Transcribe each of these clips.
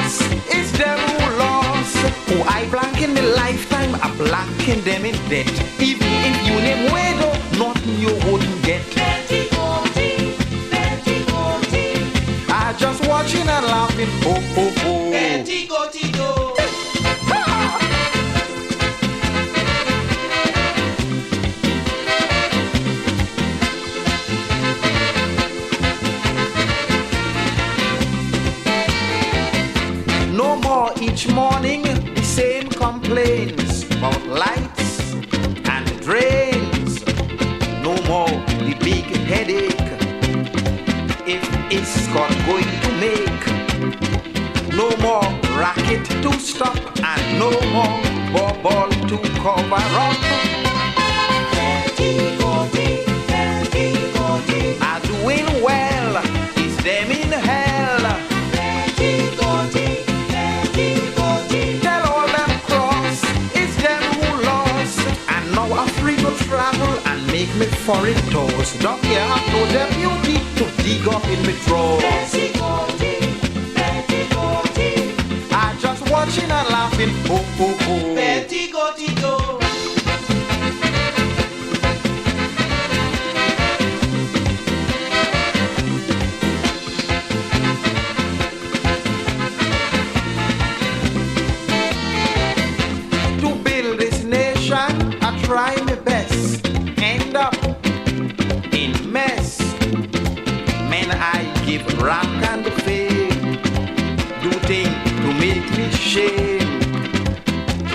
cross is them who lost. Oh, I blank in my lifetime, I blank in them in debt. Even if you name Wedo, nothing you wouldn't get. I just watching and laughing, oh, oh, oh. Betty Gotti go. No more each morning the same complaints about lights and drains. No more the big headache if it's got going to make. No more racket to stop and no more bubble to cover up. Are doing well, is them in hell. Tell all them cross, it's them who lost. And now I'm free to travel and make me foreign tours. Don't you have no deputy to dig up in me drawers. I just watching and laughing, oh, oh, oh. Betty Gotti go. To build this nation, I try my best. End up in mess. Men I give rank and fame. Do things to make me shame.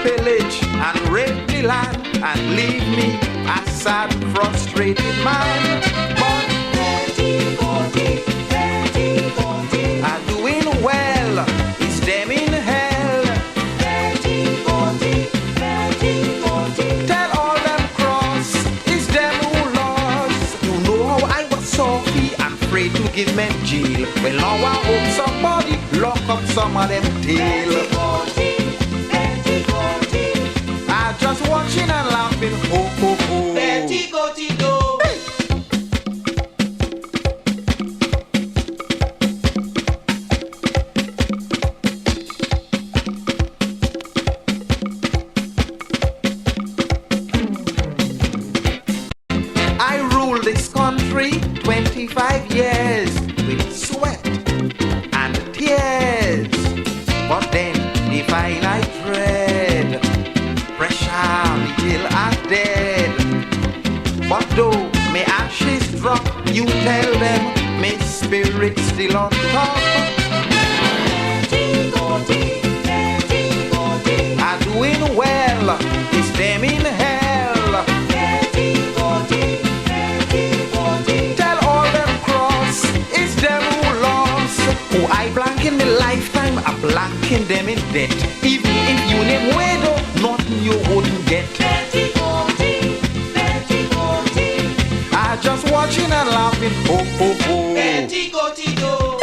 Pillage and rape the land and leave me a sad, frustrated man. But are doing well, is them in hell. Tell all them cross, is them who lost. You know how I was Sophie and afraid to give men jail. Well now I hope somebody lock up some of them tail. I just watching and laughing, oh, oh, oh. Betty Gotti go. I rule this country 25 years with sweat and tears. But then the fine I tread, pressure me till I'm dead. But though my ashes drop, you tell them my spirit still on top. I'm doing well, it's them in hell. Tell all them cross, it's them who lost. Oh, I blank in my lifetime, I blank in them in debt. Even if you name Wedo, nothing you wouldn't get. I just watching and laughing, oh, oh, oh. Betty Gotti go.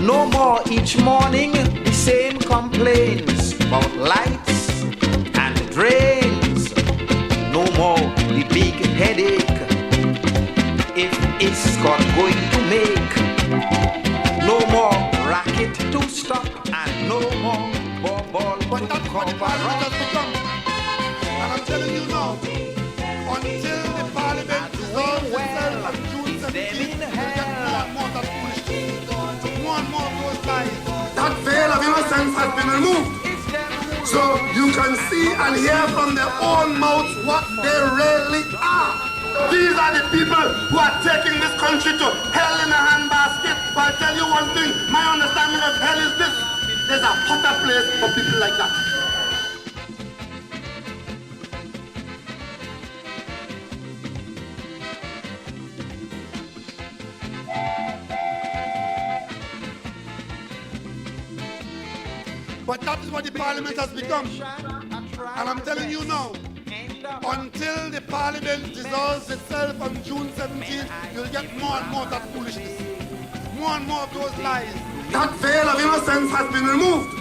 No more each morning the same complaints about lights and drains. No more the big headache if it's got going to make. No more racket to stop and no more bubble But to that's what the cover parliament up. has become. And I'm telling you now, until the parliament dissolves itself on June 17th, we'll get more and more that foolishness. More and more of those lies. That veil of innocence has been removed. So you can see and hear from their own mouths what they really are. These are the people who are taking this country to hell in a handbasket. But I'll tell you one thing, my understanding of hell is this. There's a hotter place for people like that. But that is what the parliament has become. And I'm telling you now, until the parliament dissolves itself on June 17th, you'll get more and more of that foolishness. More and more of those lies. That veil of innocence has been removed.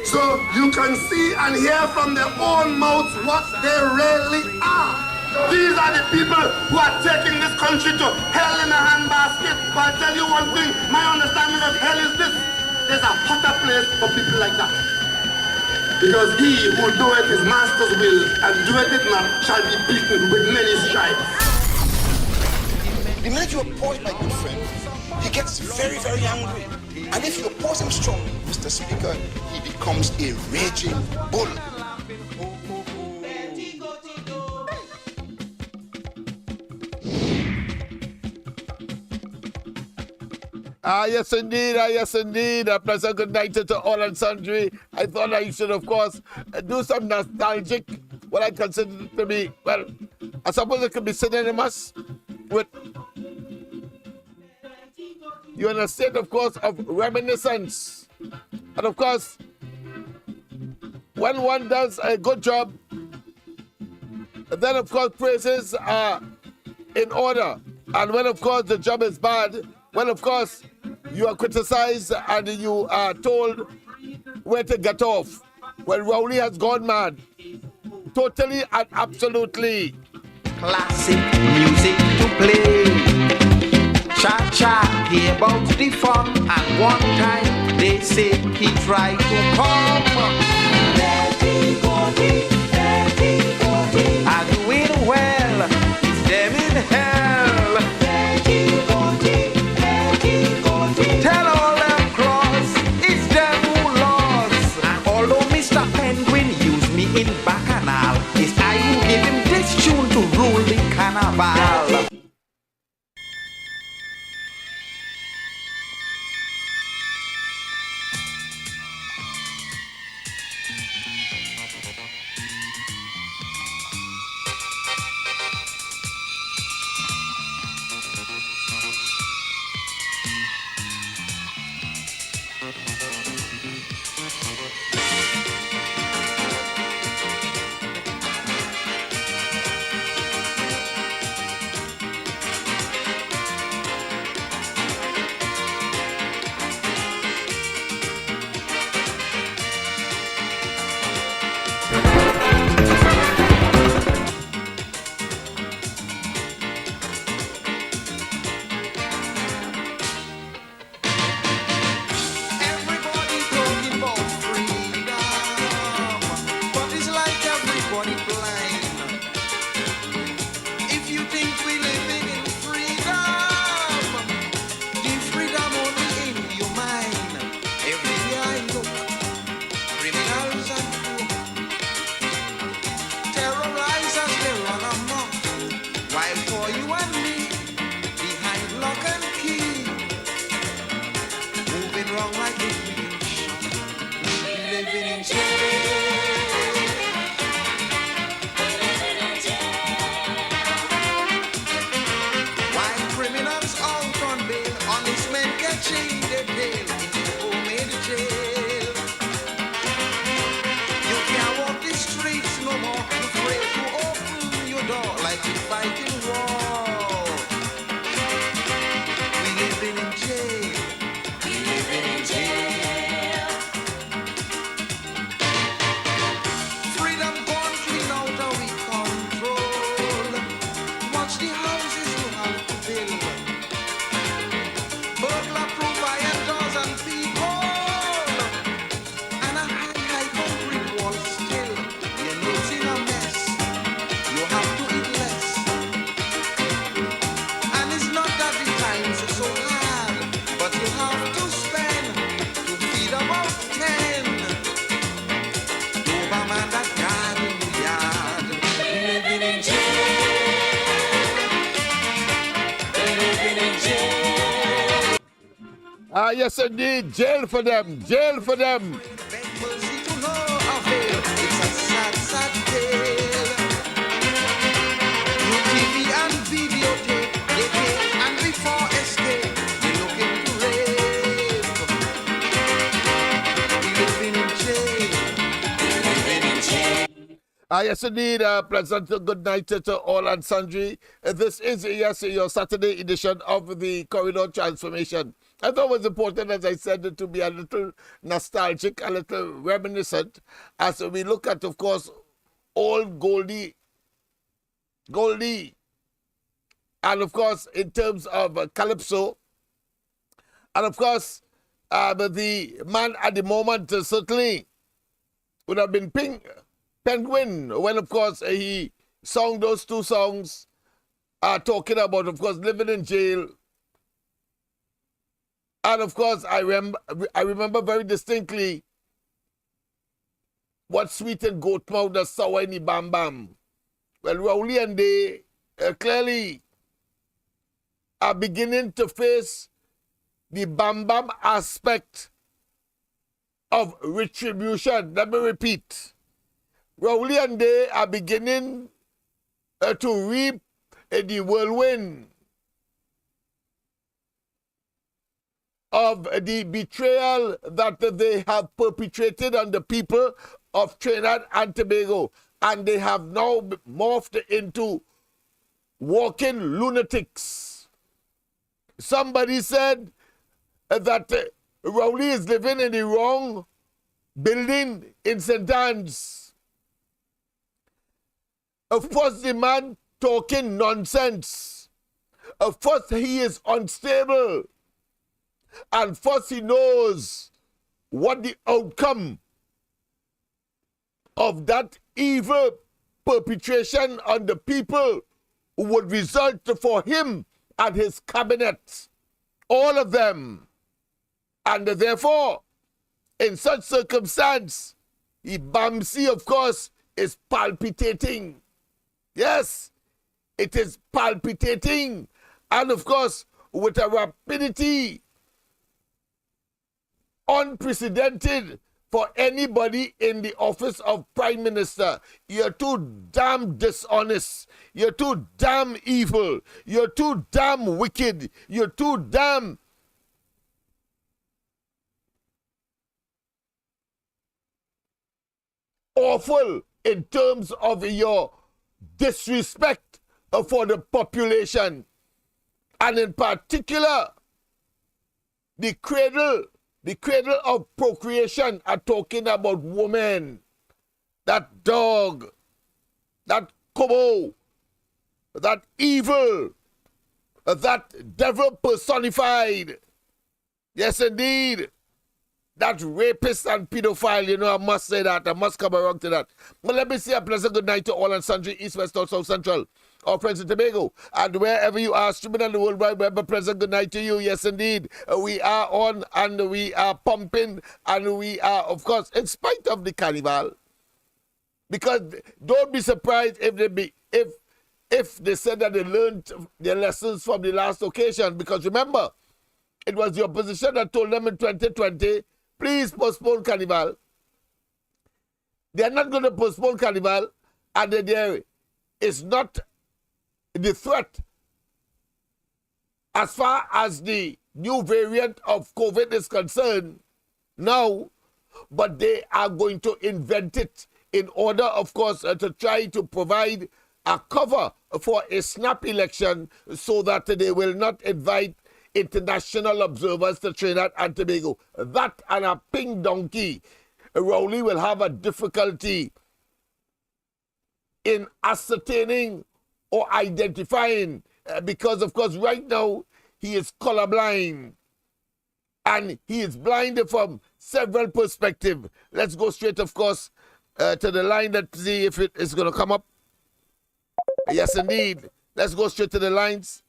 So you can see and hear from their own mouths what they really are. These are the people who are taking this country to hell in a handbasket. But I'll tell you one thing, my understanding of hell is this. There's a hotter place for people like that. Because he who doeth his master's will and doeth it not shall be beaten with many stripes. The minute you oppose my good friend, he gets very, very angry. And if you oppose him strongly, Mr. Speaker, he becomes a raging bull. Yes indeed. A pleasant good night to all and sundry. I thought I should, of course, do some nostalgic, what I consider to be, well, I suppose it could be synonymous with, you're in a state, of course, of reminiscence. And of course, when one does a good job, then of course praises are in order. And when of course the job is bad, when of course you are criticized and you are told where to get off. Well, Rowley has gone mad. Totally and absolutely. Classic music to play. Cha-cha, hear about the fun. And one time they say he tried to come. Are doing well, it's them in hell. Tell all them claws, it's them who lost. And although Mr. Penguin used me in Bacchanal, it's I who gave him this tune to rule the carnival. Yes indeed, jail for them. Yes indeed, pleasant good night to all and sundry. This is, yes, your Saturday edition of the Corridor Transformation. I thought it was important, as I said, to be a little nostalgic, a little reminiscent, as we look at, of course, old Goldie, and of course, in terms of Calypso, and of course, the man at the moment certainly would have been Penguin, when, of course, he sang those two songs, talking about, of course, living in jail. And of course, I remember very distinctly what sweet and goat mouth the sour in the bam bam. Well, Rowley and they clearly are beginning to face the bam bam aspect of retribution. Let me repeat. Rowley and they are beginning to reap the whirlwind of the betrayal that they have perpetrated on the people of Trinidad and Tobago. And they have now morphed into walking lunatics. Somebody said that Rowley is living in the wrong building in St. Anne's. Of course, the man talking nonsense. Of course, he is unstable. And first he knows what the outcome of that evil perpetration on the people would result for him and his cabinet. All of them. And therefore, in such circumstance, the Bamsi, of course, is palpitating. Yes, it is palpitating. And of course, with a rapidity unprecedented for anybody in the office of Prime Minister. You're too damn dishonest. You're too damn evil. You're too damn wicked. You're too damn awful in terms of your disrespect for the population. And in particular, the cradle of procreation are talking about women. That dog, that kobo, that evil, that devil personified. Yes, indeed. That rapist and pedophile, you know, I must say that. I must come around to that. But let me say a pleasant good night to all and sundry, East, West, North, South, Central, our friends in Tobago. And wherever you are, streaming on the World Wide Web, a pleasant good night to you. Yes, indeed. We are on and we are pumping and we are, of course, in spite of the carnival. Because don't be surprised if they said that they learned their lessons from the last occasion. Because remember, it was the opposition that told them in 2020, please postpone carnival. They are not going to postpone carnival, and there is not the threat as far as the new variant of COVID is concerned now, but they are going to invent it in order, of course, to try to provide a cover for a snap election so that they will not invite international observers to Trinidad and Tobago. That and a pink donkey, Rowley will have a difficulty in ascertaining or identifying because, of course, right now he is colorblind and he is blinded from several perspectives. Let's go straight, of course, to the line. Let's see if it is going to come up. Yes, indeed. Let's go straight to the lines.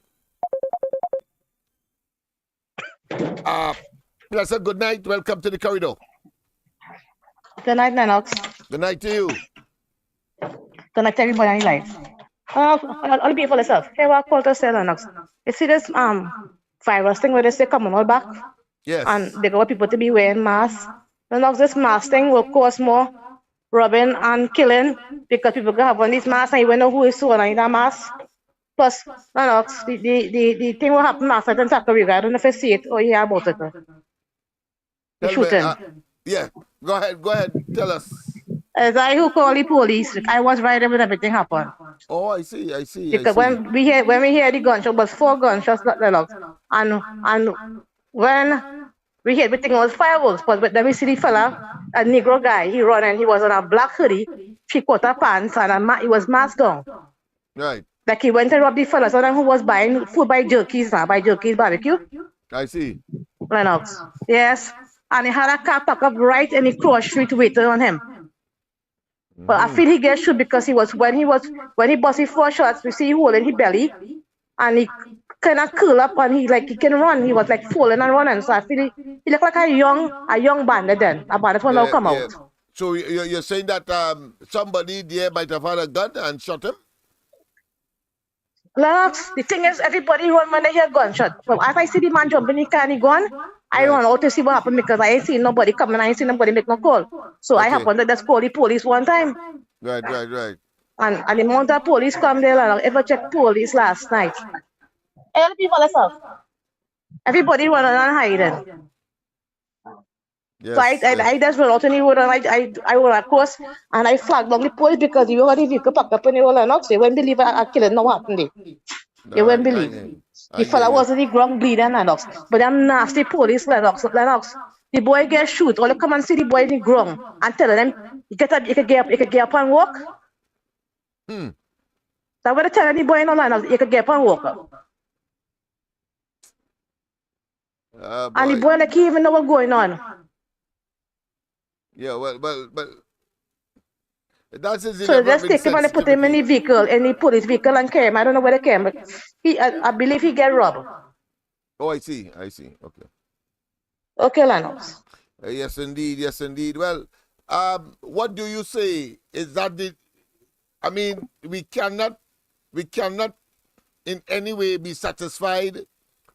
Pleasant good night. Welcome to the corridor. Good night, Lennox. Good night to you. Good night to everybody on the line. All the people yourself. Hey, what I call to say, Lennox. You see this virus thing where they say coming all back? Yes. And they want people to be wearing masks. Lennox, this mask thing will cause more robbing and killing because people can have on these masks and you won't know who is sewing that mask. Plus, Lennox, the thing will happen after the Tacarega. I don't know if you see it or you hear about it. The shooting. Yeah, go ahead, tell us. As I who call the police, I was right there when everything happened. Oh, I see. Because when we hear the gunshot, it was 4 gunshots, Lennox, and when we hit everything was fireworks, but then we see the fella, a Negro guy, he run and he was on a black hoodie, 3/4 pants, and he was masked on. Right. Like he went and robbed the fella, someone who was buying food by Jerky's now, by Jerky's barbecue. I see. Lennox. Yes. And he had a car parked up right in the cross street waiting on him. But I feel he gets shoot because when he bust his 4 shots, we see he hole in his belly and he kind of curl up and he can run. He was like falling and running. So I feel he looked like a young bandit then. A bandit will now come out. So you're saying that somebody there might have had a gun and shot him? Lennox, the thing is everybody run when they hear gunshot. So as I see the man jumping in the car and he gone, I run out to see what happened because I ain't seen nobody coming. I ain't seen nobody make no call. So I happened to just call the police one time. Right. And the amount of police come there, and I ever check police last night. Hey, the people yourself. Everybody running and hiding. Yes, So I just run out on the road and I run across and I flagged down the police because you had the vehicle packed up in the whole Lennox. They wouldn't believe a killing now happened there. They wouldn't believe. The fella was in the ground bleeding Lennox. But them nasty police Lennox. The boy get shoot. All you come and see the boy in the ground and tell them you can get up and walk. That's what they tell the boy in Lennox, you can get up and walk. And the boy like he even know what's going on. Yeah, well, but that's his. So just take him and put him in the vehicle, in the police vehicle and carry him. I don't know where they came, but I believe he get robbed. Oh, I see. Okay. Okay, Lennox. Yes, indeed. Well, what do you say? Is that I mean, we cannot in any way be satisfied,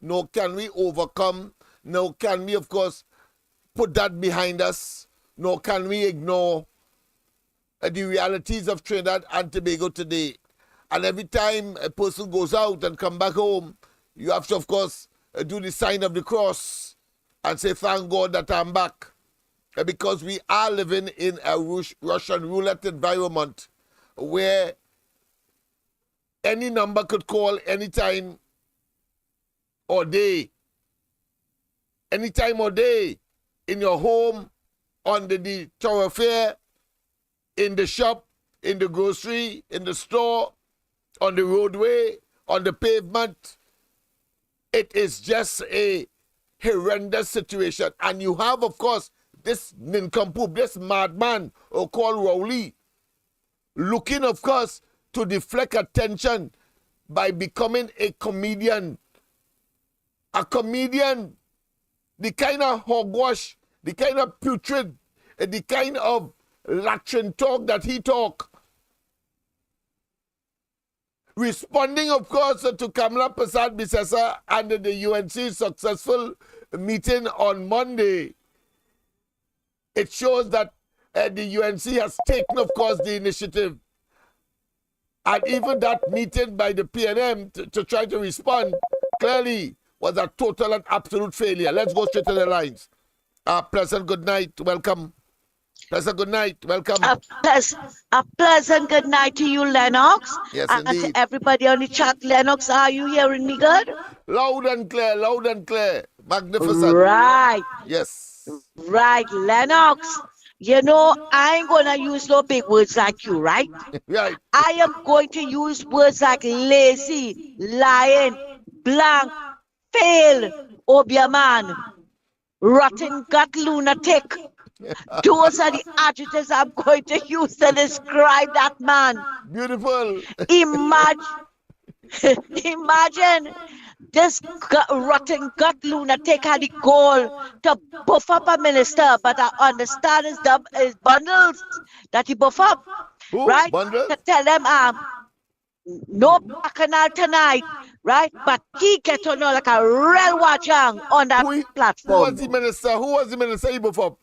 nor can we overcome, nor can we, of course, put that behind us, nor can we ignore the realities of Trinidad and Tobago today. And every time a person goes out and come back home, you have to, of course, do the sign of the cross and say, thank God that I'm back. Because we are living in a Russian roulette environment where any number could call anytime or day. Anytime or day, in your home, on the thoroughfare, in the shop, in the grocery, in the store, on the roadway, on the pavement. It is just a horrendous situation. And you have, of course, this nincompoop, this madman called Rowley, looking, of course, to deflect attention by becoming a comedian. A comedian, the kind of hogwash, the kind of putrid, the kind of latrine talk that he talk. Responding, of course, to Kamala Prasad Bisesa and the UNC successful meeting on Monday, it shows that the UNC has taken, of course, the initiative. And even that meeting by the PNM to try to respond clearly was a total and absolute failure. Let's go straight to the lines. Pleasant good night. Welcome. Pleasant good night. Welcome. A pleasant good night to you, Lennox. Yes, and indeed. to everybody on the chat. Lennox, are you hearing me good? Loud and clear, loud and clear. Magnificent. Right. Yes. Right, Lennox. You know, I ain't gonna use no big words like you, right? Right. I am going to use words like lazy, lying, blank, fail, obiaman, rotten gut lunatic. Those are the adjectives I'm going to use to describe that man. Beautiful. Imagine this rotten gut lunatic had the goal to buff up a minister, but I understand his bundles that he buff up. Who? Right? Bundles? To tell them no bacchanal tonight, right? But he get to know like a real wajang on that platform. Who was the minister? Who was the minister he buff up?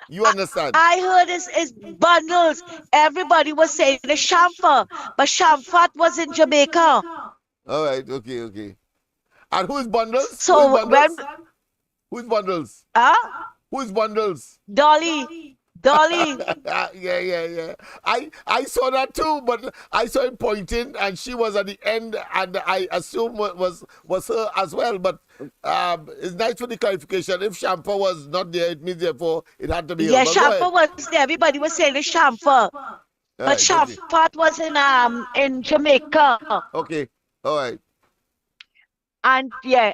You understand? I heard his bundles. Everybody was saying the Shamfa, but Shamfat was in Jamaica. All right, okay. And who's bundles? So who's bundles? Who's bundles? Huh? Who's bundles? Dolly. Dolly. Yeah. I saw that too, but I saw him pointing, and she was at the end, and I assume was her as well. But it's nice for the clarification. If Shampa was not there, it means therefore it had to be Yeah, her. But go ahead. Shamfa was there. Everybody was saying it's Shamfa. All But right, okay. Shamfa was in Jamaica. Okay, all right. And yeah,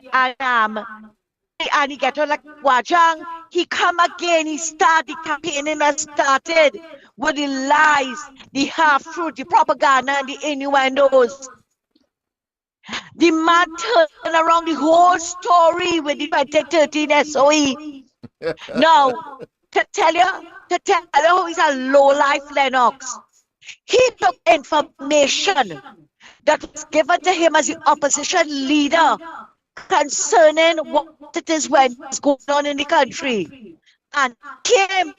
and he get on like Wajang. He come again, he started the campaigning that started with the lies, the half-truth, the propaganda, and the innuendos. The man turned around the whole story with the 2013 SOE. Now, to tell you he's a low-life Lennox. He took information that was given to him as the opposition leader concerning what it is when it's going on in the country, and came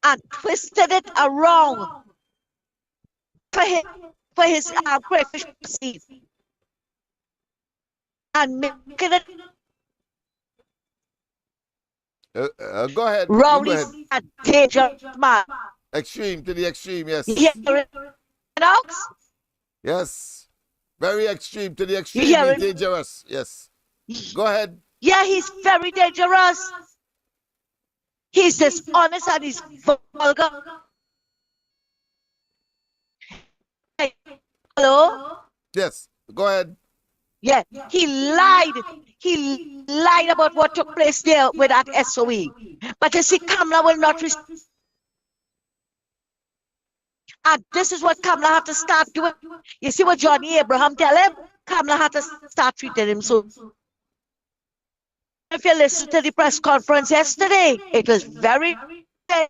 and twisted it around for his crayfish seed and making it Go ahead. Rowley a dangerous man. Extreme to the extreme, yes. You hear it, Lennox? Yes. Very extreme to the You extreme. hear He's it? dangerous. Yes. Go ahead. Yeah, he's very dangerous. He's dishonest and he's vulgar. Hey, hello? Yes. Go ahead. Yeah, he lied. He lied about what took place there with that SOE. But you see, Kamala will not receive. And this is what Kamala have to start doing. You see what Johnny Abraham tell him? Kamala had to start treating him so. If you listen to the press conference yesterday, it was very that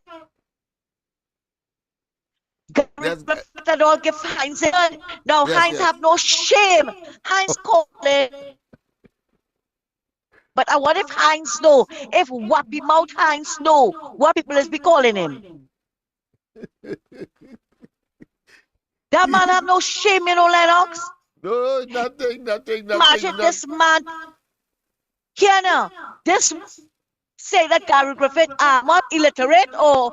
all give Heinz it. Now Heinz have no shame. Heinz called it. But what if Heinz know? If Wappy Mouth Heinz know what people is be calling him? That man have no shame, you know, Lennox. No, nothing. Imagine this man. Here now, this say that Gary Griffith not illiterate or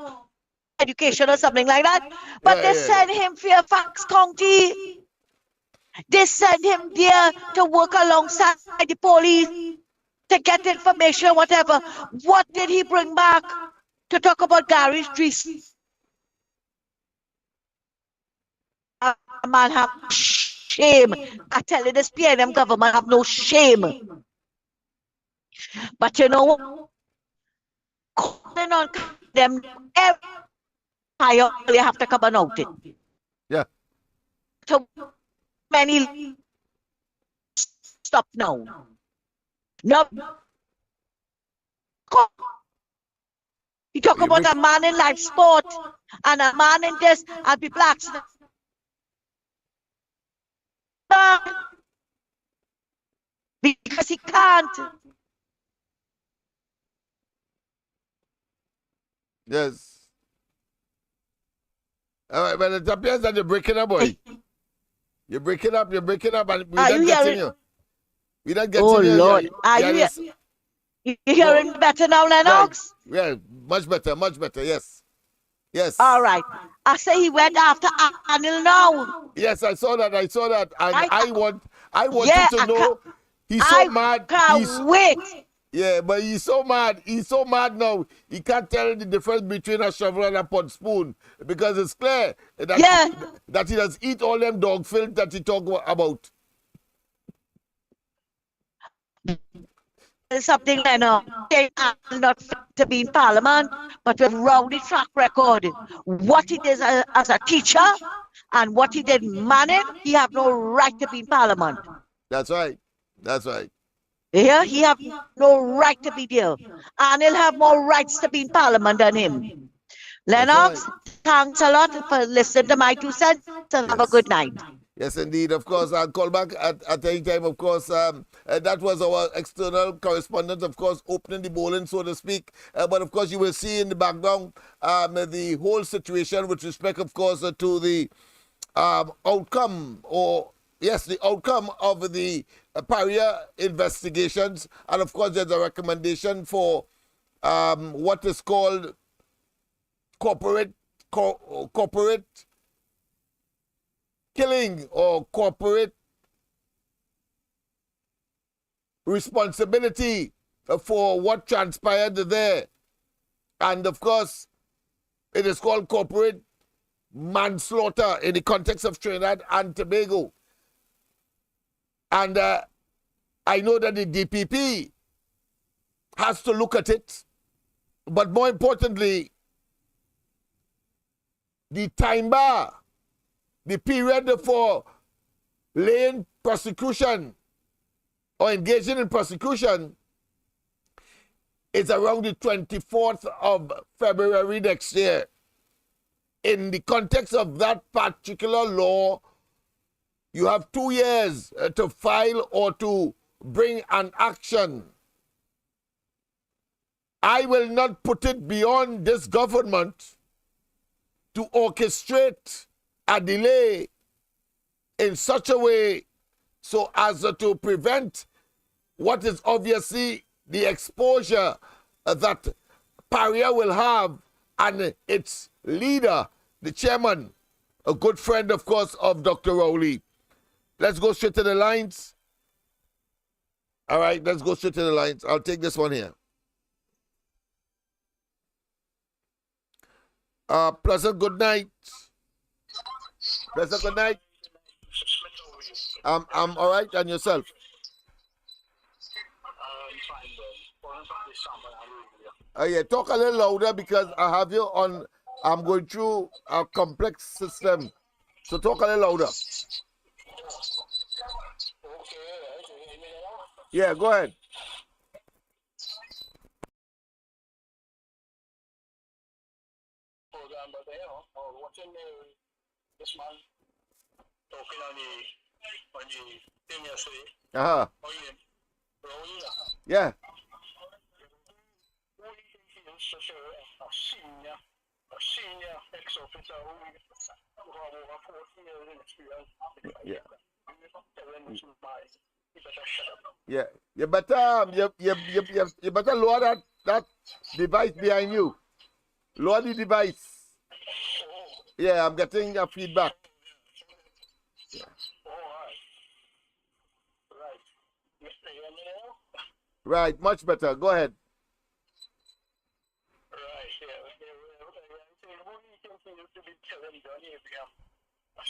education or something like that, but they send him Fairfax County. They send him there to work alongside the police to get information, whatever. What did he bring back to talk about Gary's trees? A man have shame. I tell you, this PNM government have no shame. But you know what? Calling on them every time you have to come and out it. Yeah. So many stop now. No. You talk about a man in life sport and a man in this and people accident. Because he can't. Yes. All right, but it appears that you're breaking up, boy. You're breaking up, and we're not getting you. We're not getting you. Oh, Lord. Are you hearing better now, Lennox? Right. Yeah, much better, yes. Yes. All right. I say he went after Anil now. Yes, I saw that. And I want Yeah, you to know he's so mad. Can't wait. Yeah, but he's so mad. He's so mad now. He can't tell the difference between a shovel and a pot spoon because it's clear that he does eat all them dog filth that he talk about. Something like not fit to be in Parliament, but with Rowley track record. What he did as a teacher and what he did manage, he have no right to be in Parliament. That's right. Yeah, he have no right to be there. And he'll have more rights to be in Parliament than him. Lennox, thanks a lot for listening to my 2 cents and have a good night. Yes, indeed. Of course, I'll call back at any time. Of course, that was our external correspondent, of course, opening the bowling, so to speak. But, of course, you will see in the background the whole situation with respect, of course, to the outcome the outcome of the Paria investigations. And, of course, there's a recommendation for what is called corporate killing or corporate responsibility for what transpired there. And of course, it is called corporate manslaughter in the context of Trinidad and Tobago. And I know that the DPP has to look at it, but more importantly, the time bar, the period for laying prosecution or engaging in prosecution is around the 24th of February next year. In the context of that particular law, you have 2 years to file or to bring an action. I will not put it beyond this government to orchestrate a delay in such a way so as to prevent what is obviously the exposure that Paria will have and its leader, the chairman, a good friend, of course, of Dr. Rowley. Let's go straight to the lines. All right, let's go straight to the lines. I'll take this one here. Pleasant good night. Pleasant good night. I'm all right, and yourself? Yeah, talk a little louder because I have you on. I'm going through a complex system, so talk a little louder. Yeah, go ahead. This man talking on the thing yesterday. Uh-huh. Yeah. Who do you think he is such a senior ex-officer who have over 40 years in experience? Yeah. He better shut up. Yeah. You better lower that device behind you. Lower the device. Yeah, I'm getting a feedback. Yeah. Right, much better. Go ahead. Right, yeah. Who do you think he used to be telling Johnny Abraham, a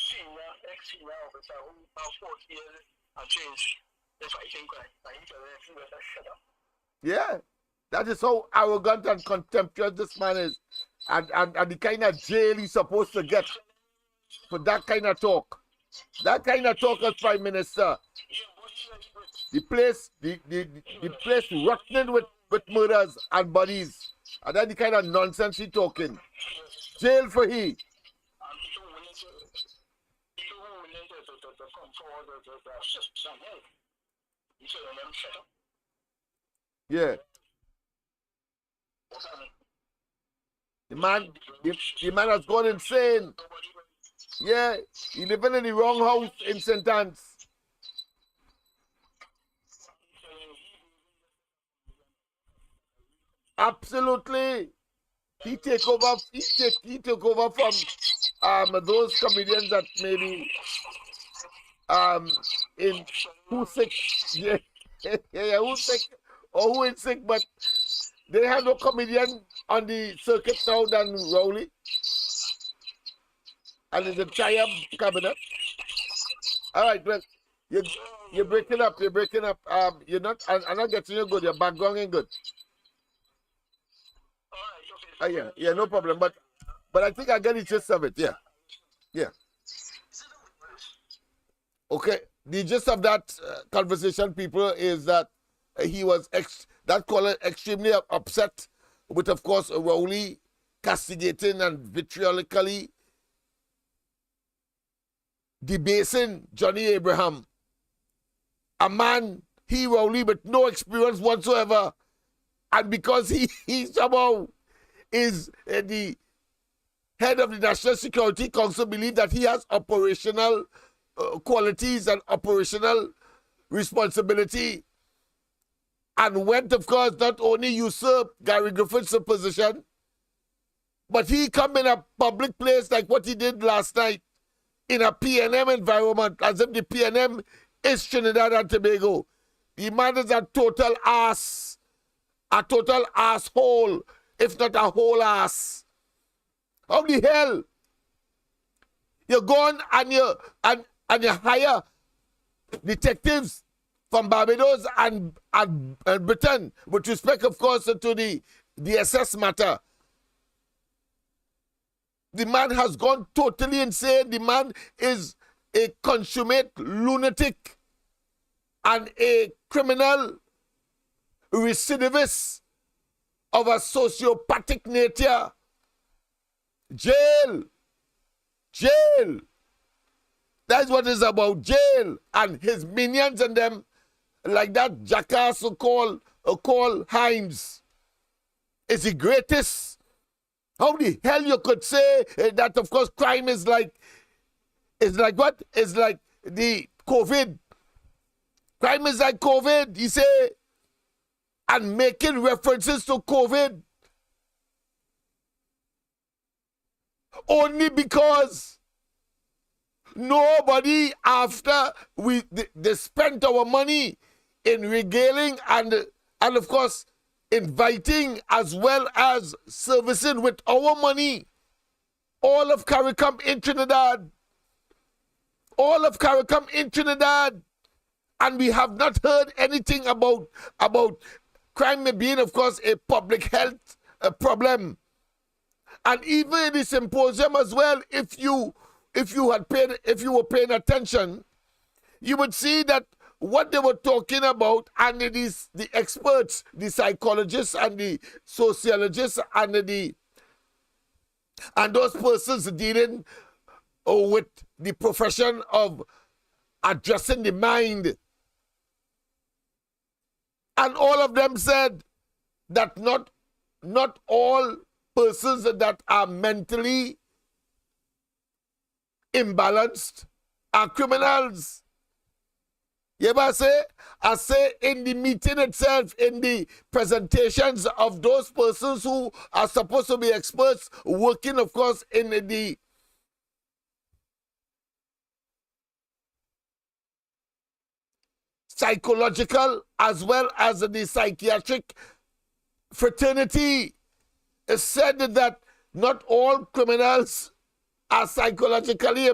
ex-senior officer who has 40 years and change the fighting crime, and he tells him he better shut up? Yeah, that is how arrogant and contemptuous this man is. And the kind of jail he's supposed to get for that kind of talk. That kind of talk as Prime Minister. The place rotting with murders and bodies. And that's the kind of nonsense he talking. Jail for he. Yeah. The man has gone insane. Yeah, he living in the wrong house in St. Anne's. Absolutely. He took over from those comedians that maybe in who's sick. Yeah, who's sick or who is sick, but they have no comedian on the circuit now than Rowley. And it's a entire cabinet. All right, well, you're breaking up. You're not. I'm not getting you good. Your background ain't good. Yeah, no problem. But I think I get the gist of it. Yeah. Okay, the gist of that conversation, people, is that he was that caller extremely upset with, of course, Rowley castigating and vitriolically debasing Johnny Abraham, a man, Rowley, with no experience whatsoever, and because he somehow is the head of the National Security Council, believe that he has operational qualities and operational responsibility, and went, of course, not only usurp Gary Griffith's position, But he come in a public place like what he did last night in a PNM environment, as if the PNM is Trinidad and Tobago. The man is a total asshole, if not a whole ass. How the hell? You go on and you hire detectives from Barbados and Britain, with respect, of course, to the SS matter. The man has gone totally insane. The man is a consummate lunatic and a criminal recidivist of a sociopathic nature. Jail. Jail. That's what it's about. Jail. And his minions and them, like that jackass called Hines, is the greatest. How the hell you could say that, of course, crime is like what? It's like the COVID. Crime is like COVID, he say, and making references to COVID only because nobody, after they spent our money in regaling and of course inviting as well as servicing with our money all of CARICOM in Trinidad. All of CARICOM in Trinidad. And we have not heard anything about crime being, of course, a public health problem. And even in the symposium as well, if you were paying attention, you would see that what they were talking about, and it is the experts, the psychologists and the sociologists and those persons dealing with the profession of addressing the mind. And all of them said that not all persons that are mentally imbalanced are criminals. You ever say? I say in the meeting itself, in the presentations of those persons who are supposed to be experts, working, of course, in the psychological as well as the psychiatric fraternity, said that not all criminals are psychologically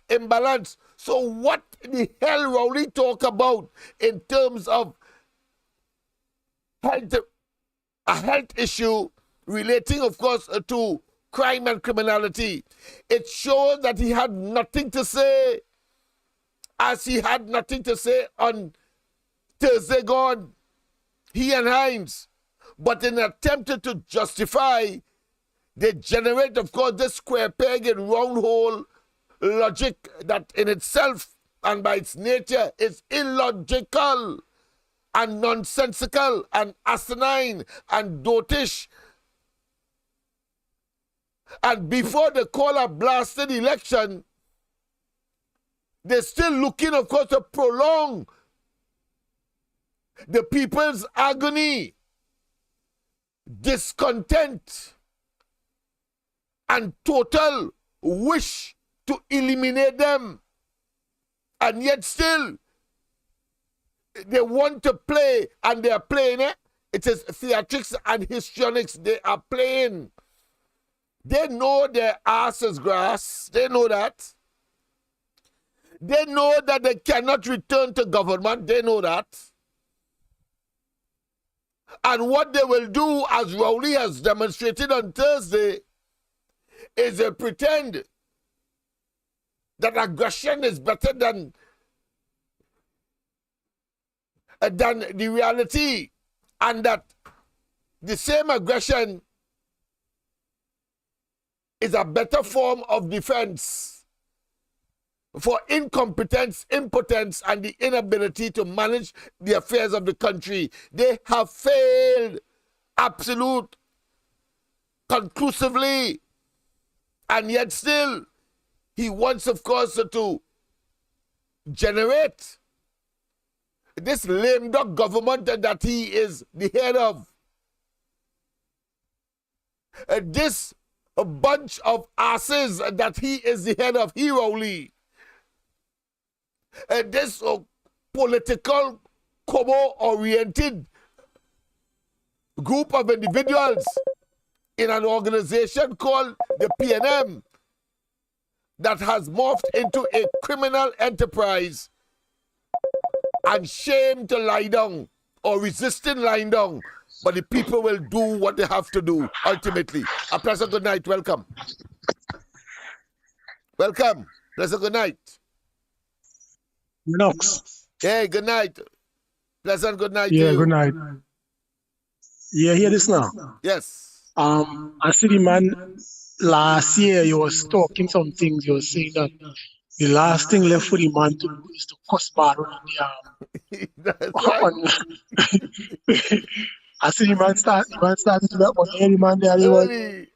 imbalanced. So what the hell Rowley talk about in terms of a health issue relating, of course, to crime and criminality? It shows that he had nothing to say, as he had nothing to say on Thursday gone, he and Hines. But in an attempt to justify, they generate, of course, this square peg and round hole logic that in itself and by its nature is illogical and nonsensical and asinine and dotish. And before they call a blasted election, they're still looking, of course, to prolong the people's agony, discontent, and total wish to eliminate them. And yet still, they want to play, and they are playing it. It is theatrics and histrionics they are playing. They know their ass is grass. They know that. They know that they cannot return to government. They know that. And what they will do, as Rowley has demonstrated on Thursday, is they pretend that aggression is better than the reality, and that the same aggression is a better form of defense for incompetence, impotence, and the inability to manage the affairs of the country. They have failed conclusively, and yet still he wants, of course, to generate this lame duck government that he is the head of. This a bunch of asses that he is the head of Rowley. And this political, Como-oriented group of individuals in an organization called the PNM that has morphed into a criminal enterprise, and shame to lie down or resisting lying down. But the people will do what they have to do ultimately. A pleasant good night. Welcome. Welcome. Pleasant good night. Lennox. Hey, good night. Pleasant good night. Yeah, to you. good night. Yeah, hear this now. Yes. I see the man last year, you was talking some things, you was saying that the last thing left for the man to do is to cuss bad on the That's right. I see the man started to that one. Yeah, the man there,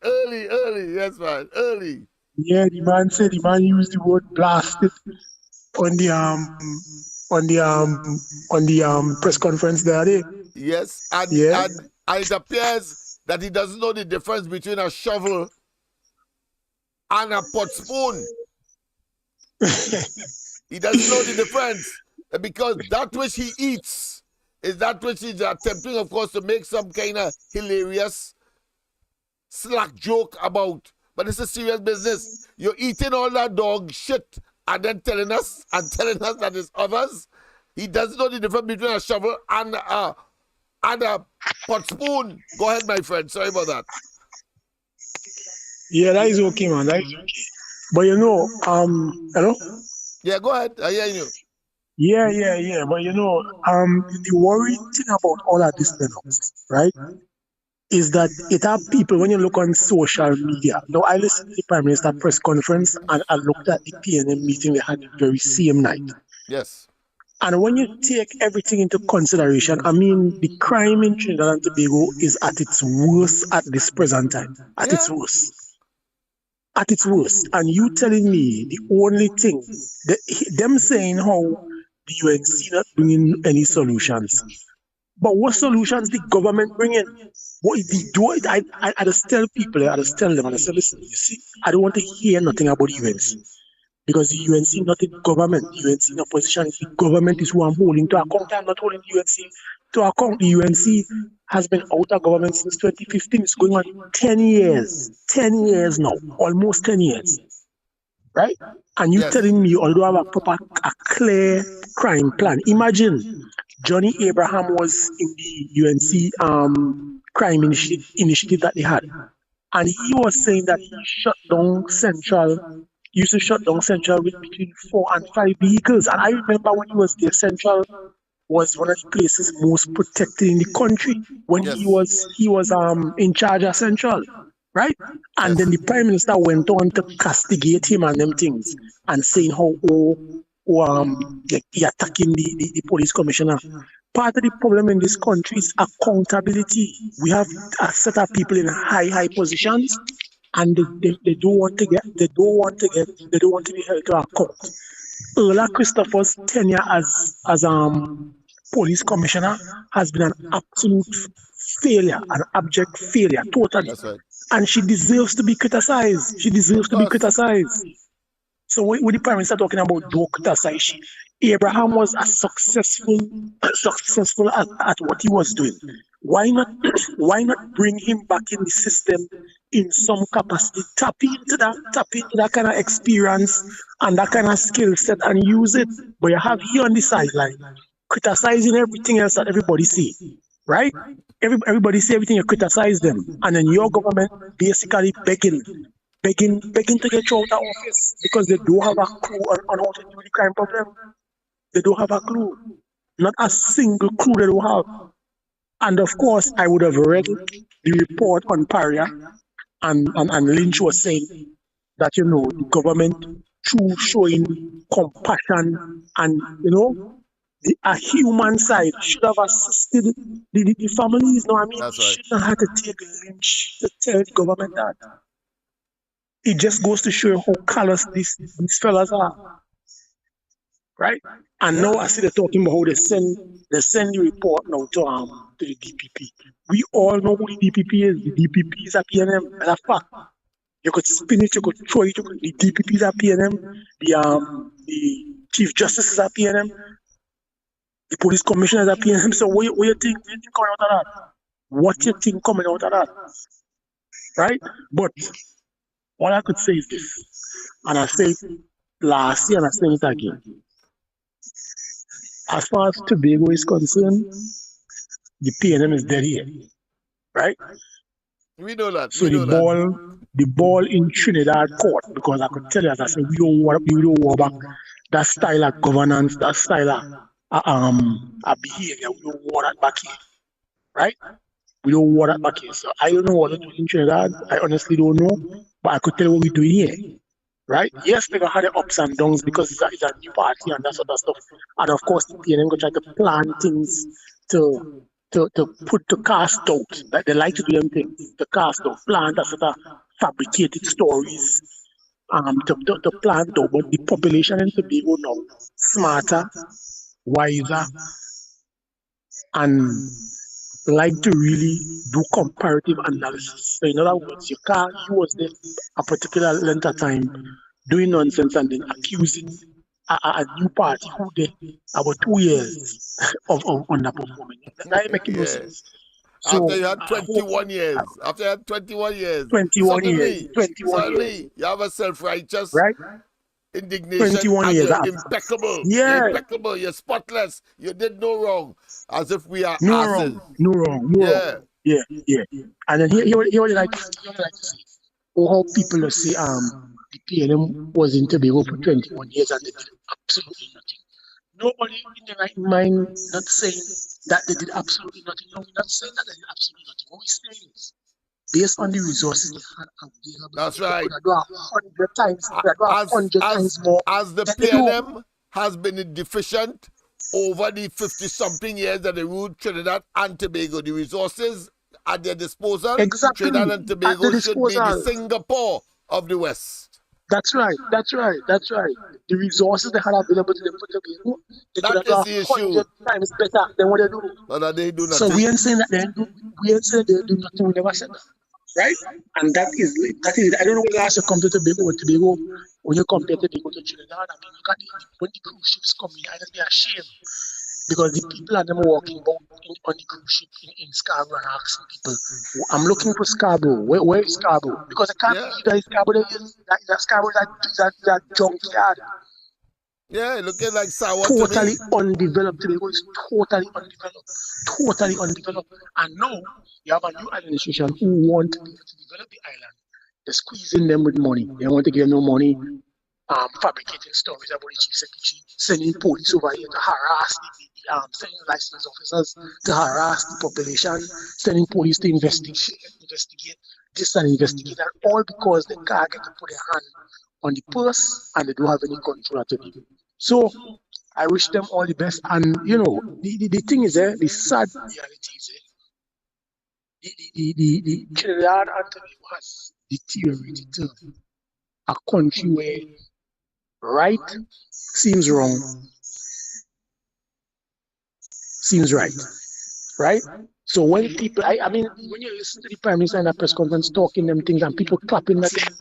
Early. Yes, man. Early. Yeah, the man said the man used the word blasted on the press conference the other day. Yes, and it appears that he doesn't know the difference between a shovel and a pot spoon. He doesn't know the difference because that which he eats is that which he's attempting, of course, to make some kind of hilarious slack joke about. But it's a serious business. You're eating all that dog shit and then telling us that it's others. He doesn't know the difference between a shovel and a pot spoon. Go ahead, my friend. Sorry about that. Yeah, that is okay, man. That is okay. But hello? Yeah, go ahead. I hear you. Yeah. But the worrying thing about all of this, right, is that it have people, when you look on social media. Now, I listened to the Prime Minister press conference and I looked at the PNM meeting they had the very same night. Yes. And when you take everything into consideration, I mean, the crime in Trinidad and Tobago is at its worst at this present time. At its worst. And you telling me the only thing, them saying how the UNC not bringing any solutions. But what solutions the government bringing? What they do? I just tell people, I just tell them, and I say, listen, you see, I don't want to hear nothing about the UNC. Because the UNC not the government. The UNC in opposition. The government is who I'm holding to account. I'm not holding the UNC to account. The UNC has been out of government since 2015. It's going on 10 years. 10 years now. Almost 10 years. Right? And you telling me, although I have a clear crime plan. Imagine Johnny Abraham was in the UNC crime initiative that they had. And he was saying that he shut down Central. Used to shut down Central with between 4 and 5 vehicles. And I remember when he was there, Central was one of the places most protected in the country when he was in charge of Central, right? And then the Prime Minister went on to castigate him and them things and saying how he attacking the police commissioner. Part of the problem in this country is accountability. We have a set of people in high positions. And they don't want to be held to account. Earla Christopher's tenure as police commissioner has been an absolute failure, an abject failure, totally. That's right. And she deserves to be criticized. So when the Prime Minister talking about don't criticize, Abraham was as successful at what he was doing. Why not bring him back in the system in some capacity? Tap into that kind of experience and that kind of skill set and use it. But you have here on the sideline criticizing everything else that everybody see, right? Everybody see everything, you criticize them, and then your government basically begging to get you out of office because they don't have a clue on how to deal with the crime problem. They don't have a clue. Not a single clue they don't have. And of course, I would have read the report on Paria, and Lynch was saying that, the government, through showing compassion and, a human side, should have assisted the families. No, I mean, That's you right. shouldn't have to take Lynch to tell the government that. It just goes to show how callous these fellas are. Right? And now I see they're talking about how they send the report now to the DPP. We all know who the DPP is. The DPP is a PNM. That's a fact. You could spin it, you could throw it, the DPPs are paying them, the Chief Justices are paying them, the police commissioners are paying them. So what you think coming out of that? What you think coming out of that? Right? But all I could say is this, and I said it last year and I say it again. As far as Tobago is concerned, the PNM is dead here. Right? We know that. So the ball in Trinidad court, because I could tell you, as I said, we don't want back that style of governance, that style of behavior. We don't want that back here, right? We don't want that back here. So I don't know what to do in Trinidad. I honestly don't know, but I could tell you what we're doing here, right? Yes, they're gonna have the ups and downs because it's a new party and that sort of stuff. And of course, the PNM gonna try to plan things to cast out. Like they like to do them things, to cast out, plan that sort of fabricated stories, to plan out. But the population in Tobago now smarter, wiser, and like to really do comparative analysis. So in other words, you can't use a particular length of time doing nonsense and then accusing a new party who did about 2 years of underperforming. That making no sense. So, after you had 21 years. After you had 21 years. 21 years. 21 suddenly years. you have a self-righteous right? indignation. 21 and years. You're impeccable. Yeah. You're impeccable. You're spotless. You did no wrong. As if we are No asses. wrong. No wrong. No wrong. Yeah. And then he would like to say, how people will say, the PLM was in Tobago for 21 years and they did absolutely nothing. Nobody in their right mind not saying that they did absolutely nothing. No, we're not saying that they did absolutely nothing. What we're saying is, based on the resources they had available, that's right. They could do 100 times more. As the PLM has been deficient over the 50-something years that they ruled Trinidad and Tobago, the resources at their disposal, exactly. Trinidad and Tobago should be the Singapore of the West. That's right. The resources they had available to them for Tobago, they could have the 100 times better than what they do. But that they do nothing. So we ain't saying that they do nothing. We never said that, right? And that is it. I don't know whether last you come to Tobago, but Tobago, when you compare Tobago to Trinidad, I mean, look at when the cruise ships come in, I just be ashamed. Because the people are them walking about on the cruise ship in Scarborough and asking people, I'm looking for Scarborough. Where is Scarborough? Because I can't believe that Scarborough is that Scarborough that junkyard. Yeah, looking like sour. Totally undeveloped. Tobago is totally undeveloped. And now you have a new administration who want to develop the island. They're squeezing them with money. They want to give them no money. Fabricating stories about the chief secretary, sending police over here to harass sending license officers to harass the population, sending police to investigate this and investigate that, all because they can't get to put their hand on the purse and they don't have any control at all. So I wish them all the best. And you know, the thing is, the sad reality is, the Trinidad and Tobago has deteriorated to a country where right seems wrong, seems right. So when people, I mean, when you listen to the Prime Minister in a press conference talking them things and people clapping at them,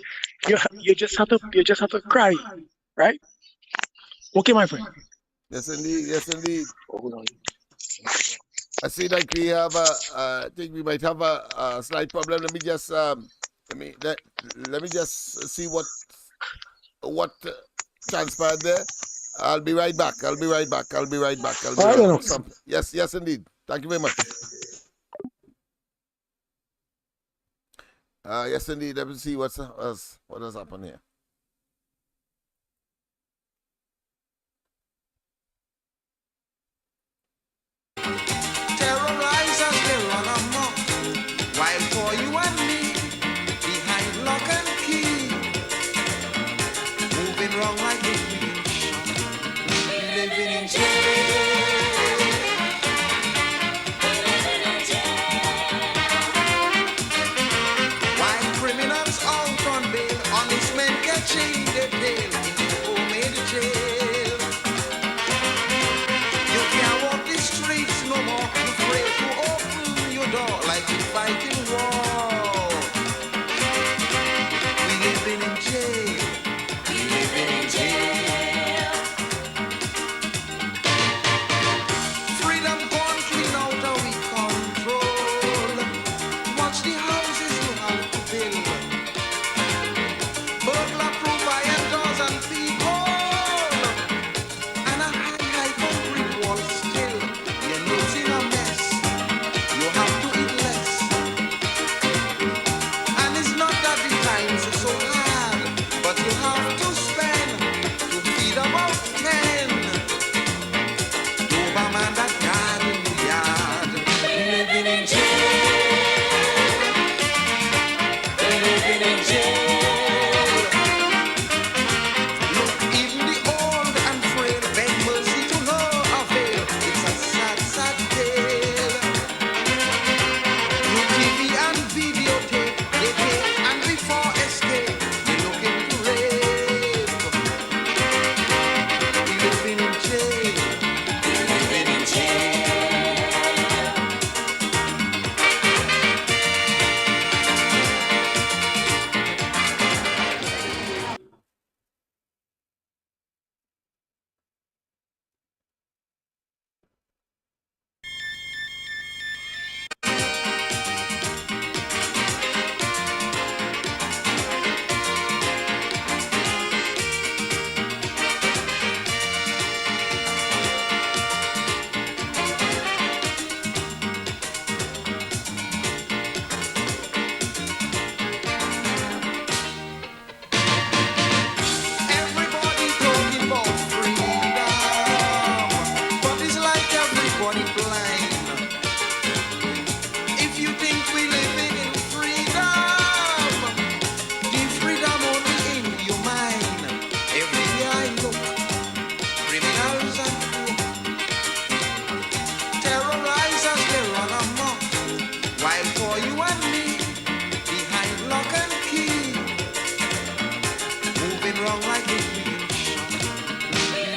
you just have to cry, right? Okay, my friend. Yes, indeed. Hold on. I see like we have I think we might have a slight problem. Let me just see what transpired there. I'll be right back. Yes, indeed. Thank you very much. Yes, indeed. Let me see what has happened here. Terrorizers, they run amok, while for you and me, behind lock and key, moving wrong like a fish, living in jail. While criminals out on bail, honest men catching their tail in the homemade jail. You can't walk the streets no more, you're afraid to open your door like you're fighting war. We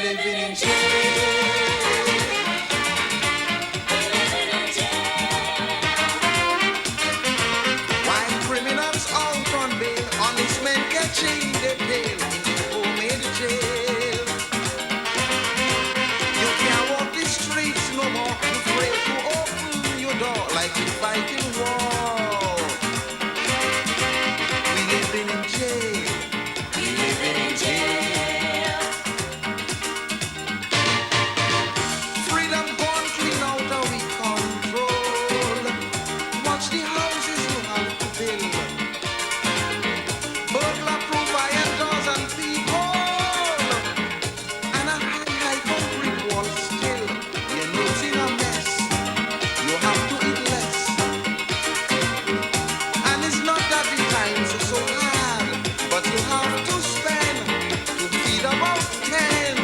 living in jail. While criminals out on bail, honest men get chained their tail into homemade jail. You can't walk the streets no more. You're afraid to open your door like you're fighting war. We living in jail. We living in jail. Freedom gone clean out of we control. Watch the houses you have to build. Burglar proof iron doors and people. And a high concrete wall still. You're not in a mess. You have to eat less. And it's not that the times are so hard, but you have to spend to feed about 10.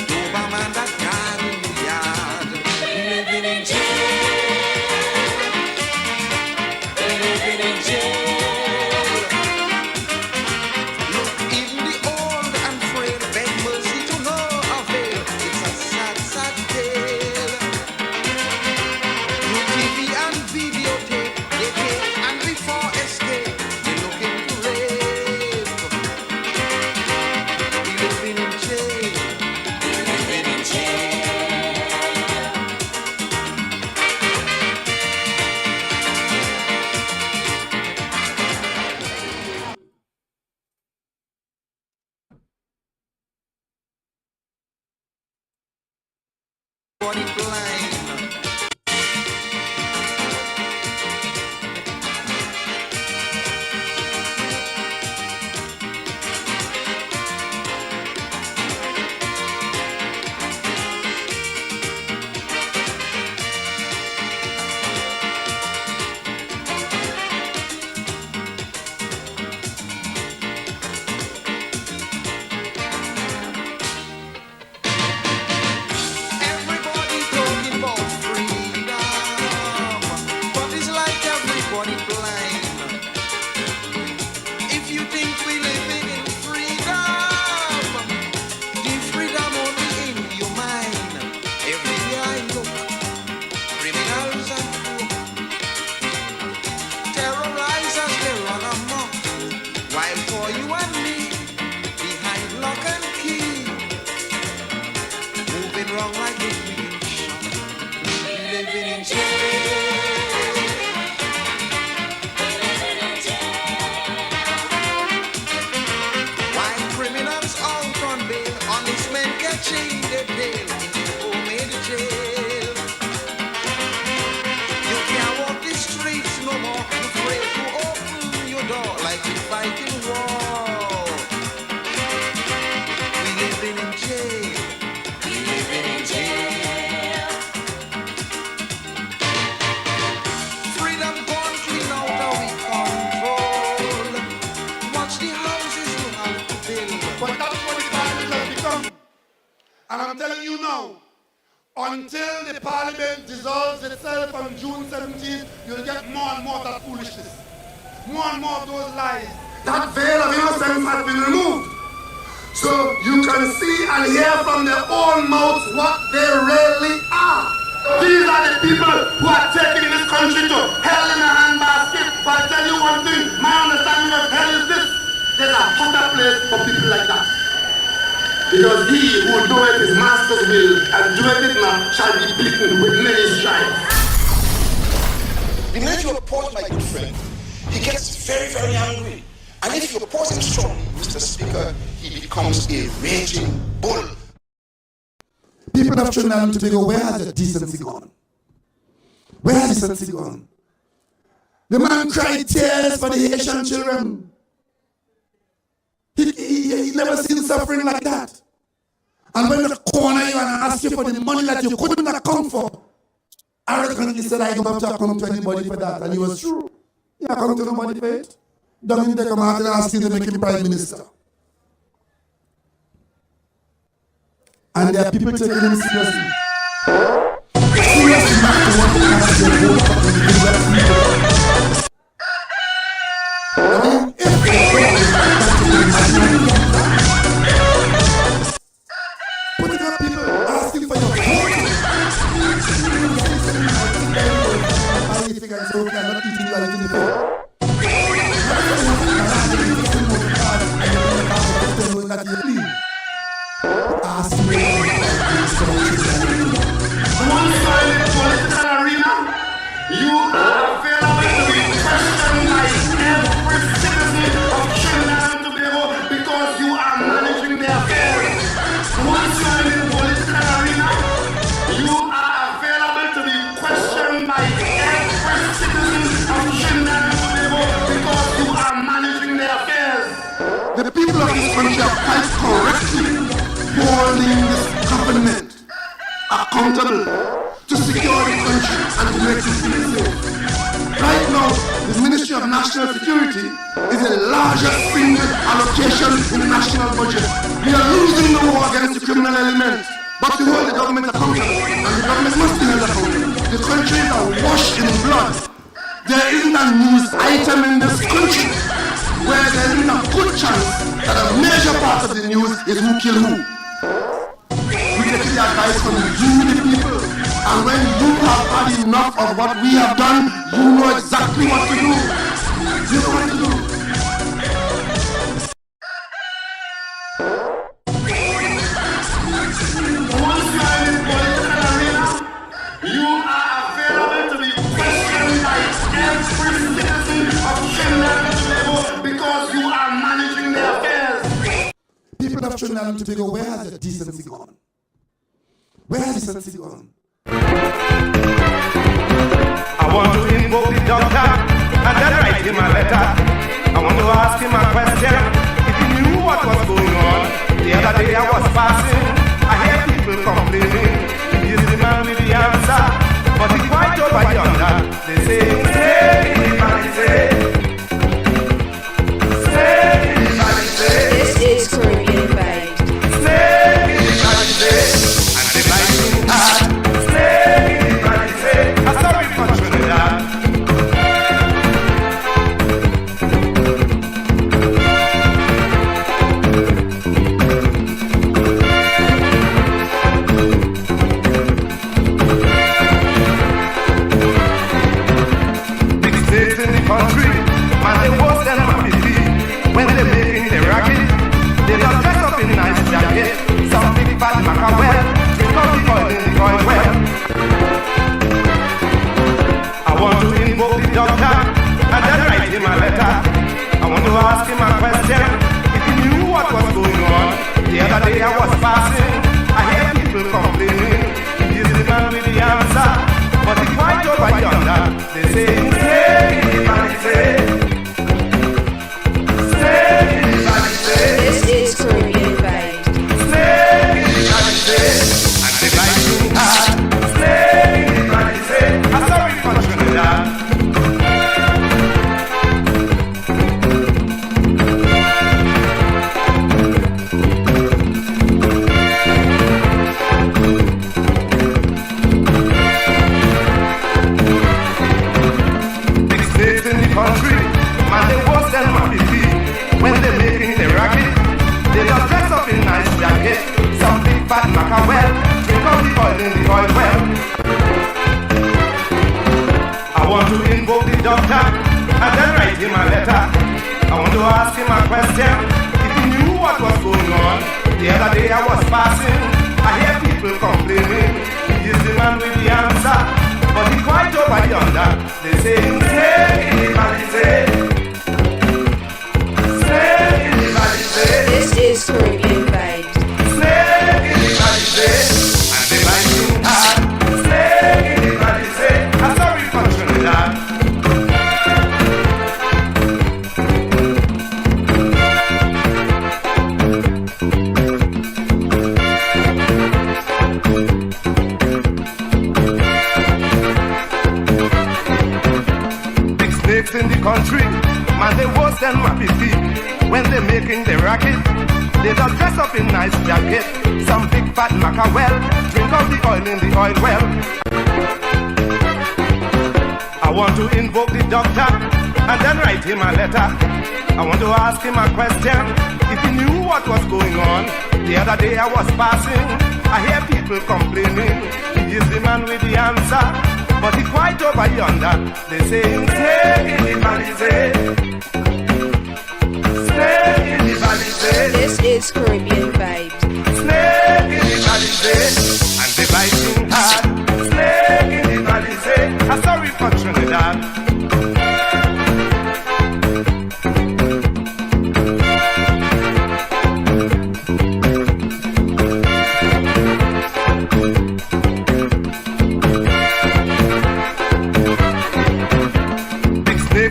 Doberman that guard in the yard. We living in jail. We living in jail. Look, even the old and frail beg mercy to no avail. It's a sad, sad tale. New TV and videotape, they take and before escape, they looking to rape. We living in jail. We living in jail. Body blind. Everybody talking about freedom, but it's like everybody blind. If you think we living in freedom, the freedom only in your mind. Everywhere I look, criminals and crook, terrorizers they run amok, while for you and me, behind lock and key, moving wrong like a witch. We living in jail. While criminals out on bail, honest men get chained their tail into homemade jail. You can't walk the streets no more. You're afraid to open your door like you're fighting war. We living in jail. We living in jail. Freedom gone clean out of we control. Watch the houses you have to build. But that's what the Parliament has become. And I'm telling you now, until the Parliament dissolves itself on June 17th, you'll get more and more of that foolishness. More and more of those lies. That veil of innocence has been removed. So you can see and hear from their own mouths what they really are. These are the people who are taking this country to hell in a handbasket. But I tell you one thing, my understanding of hell is this. There's a hotter place for people like that. Because he who doeth his master's will and doeth it not shall be beaten with many stripes. The minute you oppose my good friend, he gets very, very angry. And if you oppose him strongly, Mr. Speaker, he becomes a raging bull. People of Trinidad and Tobago, where has the decency gone? Where has decency gone? The man cried tears for the Haitian children. He never seen suffering like that. And when they corner you and ask you for the money that you couldn't have come for, arrogantly said, I don't have to come to anybody for that. And he was true. He didn't come to nobody for it. Don't they come out and ask him to make him prime minister. And there are people taking him seriously. figure and say, okay, I'm not eating you, I'm eating the food. That you clean. Ask me once you are in the political arena, you are available to be questioned by every citizen of Trinidad and Tobago because you are managing their affairs. Once you are in the political arena, you are available to be questioned by every citizen of Trinidad and Tobago because you are managing their affairs. The people of this country are quite correctly holding this government accountable to secure the country and to make it feel safe. Right now, the Ministry of National Security is the largest single allocation in the national budget. We are losing the war against the criminal element, but we hold the government accountable, and the government must be held accountable. The country is awash in blood. There isn't a news item in this country where there isn't a good chance that a major part of the news is who killed who. We take the advice from you, the people, and when you have had enough of what we have done, you know exactly what to do. You know what to do. Once you are in the political arena, you are available to be questioned by every citizen of Trinidad and Tobago because you are managing their affairs. People of Trinidad and Tobago, where has your decency gone? Where has decency gone? I want to invoke the doctor and then write him a letter. I want to ask him a question. If he knew what was going on, the other day I was passing, I heard people complaining. He is the man with the answer, but he's quite over yonder. They say, say, anybody say. Say, anybody say. This is Caribbean Bay. Say, anybody say. And they like me hard. Say, anybody say. I'm sorry for Trinidad. Ask him a question. If he knew what was going on, the other day I was passing, I hear people complaining. He's the man with the answer, but he's quite over yonder. They say, say, anybody say. Say, anybody say. This is Caribbean Bay. Say, anybody say. And they like me hard. Say, anybody say. I'm sorry for Trinidad. Doctor, and then write him a letter. I want to ask him a question. If he knew what was going on, the other day I was passing, I hear people complaining. He's the man with the answer, but he's quite over yonder. They say, say, anybody say. Say, anybody say. This is Caribbean Bay. Say, anybody say. And they like you hard. Say, anybody say. I'm sorry for Trinidad. In the country, man, they worse than my people. When they're making the racket, they just dress up in nice jacket. Some big fat mackerel, drink out the oil in the oil well. I want to invoke the doctor and then write him a letter. I want to ask him a question. If he knew what was going on, the other day I was passing, I hear people complaining. He is the man with the answer, but he quite over yonder. They say snake in the valley, snake in the valley. This is Caribbean Vibes. Snake in the valley, and they biting hard. Snake in the valley, I'm sorry for Trinidad.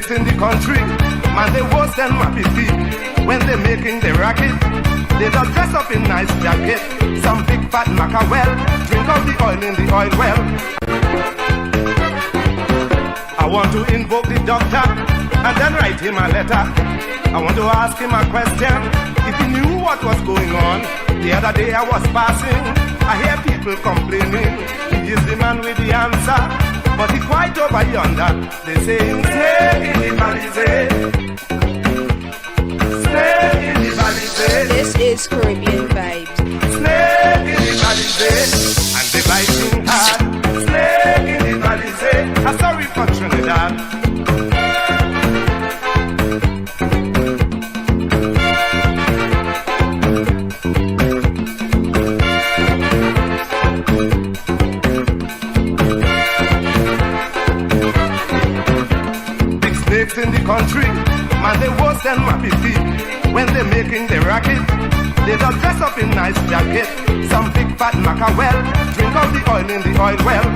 In the country, man, they worse than Mappy feet. When they making the racket, they just dress up in nice jacket. Some big fat mackerel, drink out the oil in the oil well. I want to invoke the doctor and then write him a letter. I want to ask him a question, if he knew what was going on. The other day I was passing, I hear people complaining. He is the man with the answer, but he quite over yonder. They say, snake in the valley, snake in the valley. This is Caribbean Vibes. Snake in the valley, and they biting hard. Snake in the valley, I'm sorry for Trinidad. In the country, man, they worse than Mappy feet. When they making the racket, they just dress up in nice jacket. Some big fat mackerel, drink out the oil in the oil well.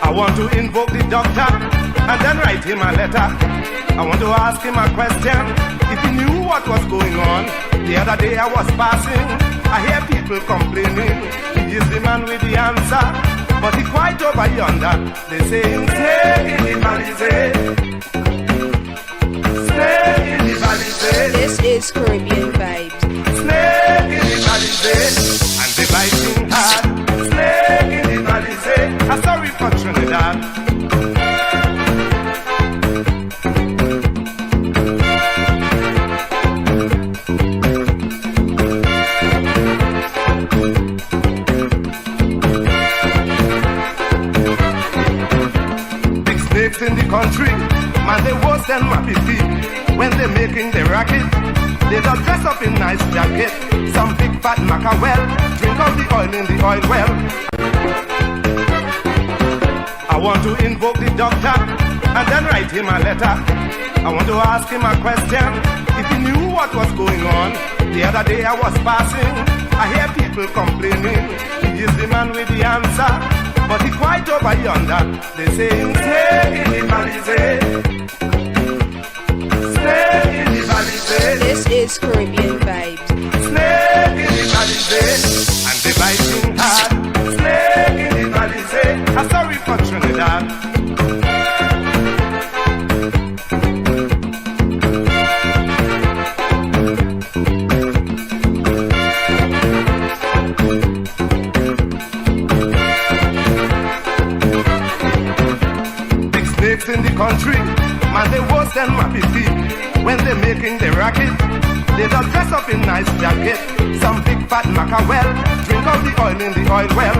I want to invoke the doctor and then write him a letter. I want to ask him a question, if he knew what was going on. The other day I was passing, I hear people complaining. He is the man with the answer, but he quite over yonder. They say, snake in the valley, snake in the valley. This is Caribbean Vibes. Snake in the valley, and they biting hard. Snake in the valley, I'm sorry for Trinidad. In the country, man, they worse than Mappy feet. When they making the racket, they just dress up in nice jacket. Some big fat mackerel, drink out the oil in the oil well. I want to invoke the doctor and then write him a letter. I want to ask him a question, if he knew what was going on. The other day I was passing, I hear people complaining. He is the man with the answer, but he quite over yonder. They say, snake in the valley, snake in the valley. This is Caribbean Vibes. Snake in the valley, and they biting hard. Snake in the valley, I'm sorry for Trinidad. In the country, man, they worse than Mappy feet. When they making the racket, they just dress up in nice jacket. Some big fat mackerel, drink out the oil in the oil well.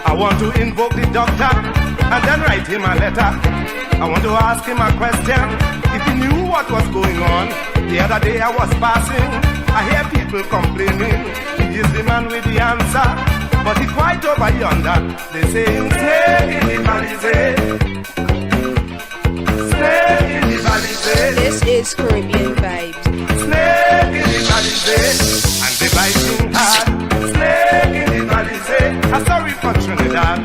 I want to invoke the doctor and then write him a letter. I want to ask him a question, if he knew what was going on. The other day I was passing, I hear people complaining. He is the man with the answer, but he quite over yonder. They say, snake in the valley, snake in the valley. This is Caribbean Vibes. Snake in the valley, and they biting hard. Snake in the valley, I'm sorry for Trinidad.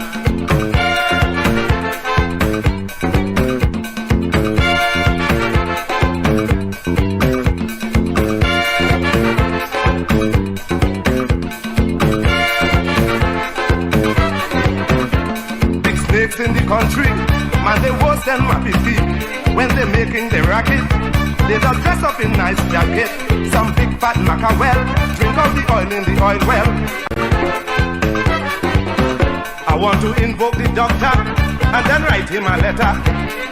In the country, man, they worse than Mappy feet. When they making the racket, they just dress up in nice jacket. Some big fat mackerel, drink out the oil in the oil well. I want to invoke the doctor and then write him a letter.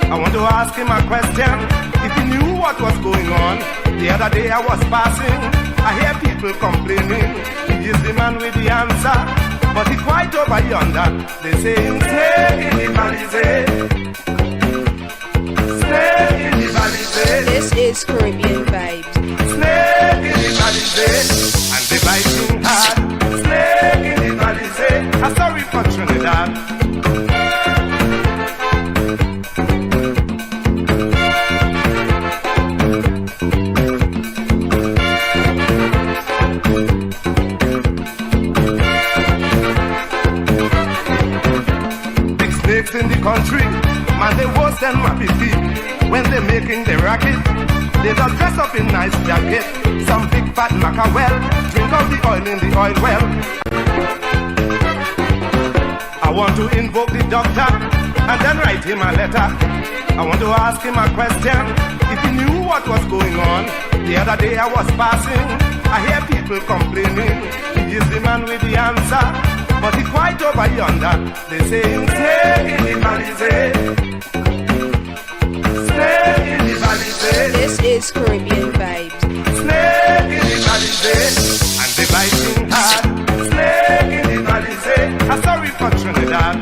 I want to ask him a question, if he knew what was going on. The other day I was passing, I hear people complaining. He's the man with the answer, but he quite over yonder. They say, stay in the Balizé. Stay in the Balizé. This is Caribbean Vibes. Stay in the Balizé. And they biting hard. Stay in the Balizé. I'm sorry for Trinidad. In the country, man, they worse than Mappy feet. When they making the racket, they just dress up in nice jacket. Some big fat mackerel, drink out the oil in the oil well. I want to invoke the doctor and then write him a letter. I want to ask him a question, if he knew what was going on. The other day I was passing, I hear people complaining. He is the man with the answer, but he quite over yonder. They say, stay in the Balizé. Stay in the Balizé. This is Caribbean Vibes. Stay in the Balizé. And they biting hard. Stay in the Balizé. I'm sorry for Trinidad.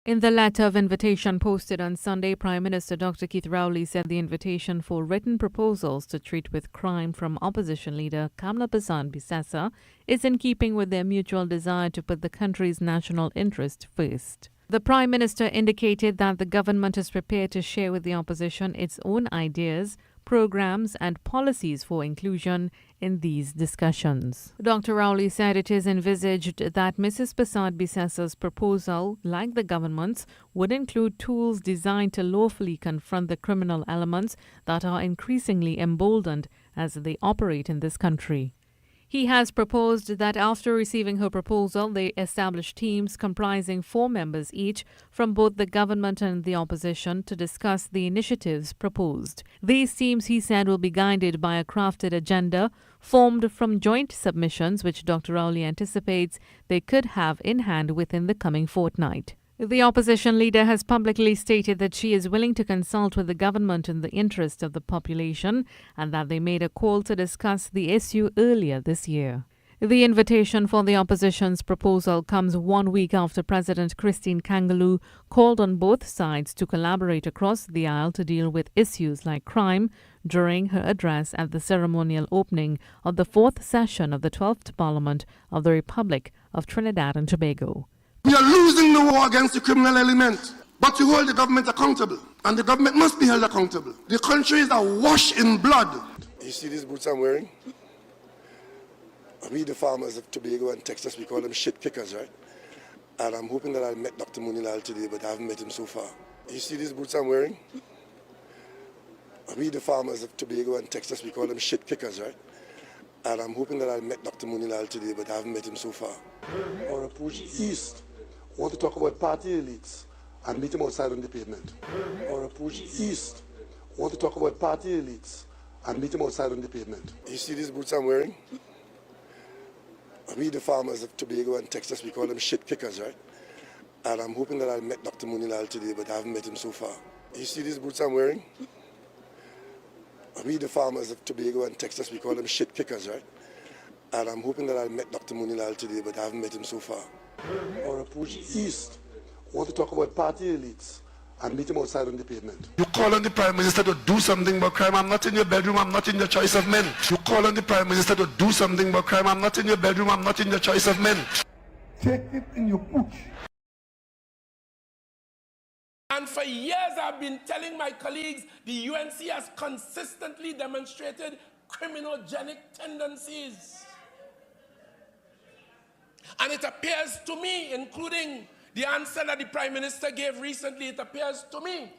In the letter of invitation posted on Sunday, Prime Minister Dr. Keith Rowley said the invitation for written proposals to treat with crime from opposition leader Kamla Bissan-Bissessa is in keeping with their mutual desire to put the country's national interest first. The Prime Minister indicated that the government is prepared to share with the opposition its own ideas, programs and policies for inclusion in these discussions. Dr. Rowley said it is envisaged that Mrs. Bissat-Bissessa's proposal, like the government's, would include tools designed to lawfully confront the criminal elements that are increasingly emboldened as they operate in this country. He has proposed that after receiving her proposal, they establish teams comprising 4 members each from both the government and the opposition to discuss the initiatives proposed. These teams, he said, will be guided by a crafted agenda formed from joint submissions which Dr. Rowley anticipates they could have in hand within the coming fortnight. The opposition leader has publicly stated that she is willing to consult with the government in the interest of the population and that they made a call to discuss the issue earlier this year. The invitation for the opposition's proposal comes 1 week after President Christine Kangaloo called on both sides to collaborate across the aisle to deal with issues like crime during her address at the ceremonial opening of the 4th session of the 12th Parliament of the Republic of Trinidad and Tobago. We are losing the war against the criminal element, but you hold the government accountable, and the government must be held accountable. The country is awash in blood. You see these boots I'm wearing? We, the farmers of Tobago and Texas, we call them shit kickers, right? And I'm hoping that I'll meet Dr. Munilal today, but I haven't met him so far. You see these boots I'm wearing? We, the farmers of Tobago and Texas, we call them shit kickers, right? And I'm hoping that I'll meet Dr. Munilal today, but I haven't met him so far. Or approach east. Want to talk about party elites and meet him outside on the pavement. Or approach east. Want to talk about party elites and meet him outside on the pavement. You see these boots I'm wearing? We, the farmers of Tobago and Texas, we call them shit kickers, right? And I'm hoping that I'll meet Dr. Munilal today, but I haven't met him so far. You see these boots I'm wearing? We, the farmers of Tobago and Texas, we call them shit kickers, right? And I'm hoping that I'll meet Dr. Munilal today, but I haven't met him so far. Or approach east. Want to talk about party elites and meet him outside on the pavement. You call on the Prime Minister to do something about crime. I'm not in your bedroom, I'm not in your choice of men. You call on the Prime Minister to do something about crime. I'm not in your bedroom, I'm not in your choice of men. Take it in your pooch. And for years I've been telling my colleagues, the UNC has consistently demonstrated criminogenic tendencies. And it appears to me, including the answer that the Prime Minister gave recently, it appears to me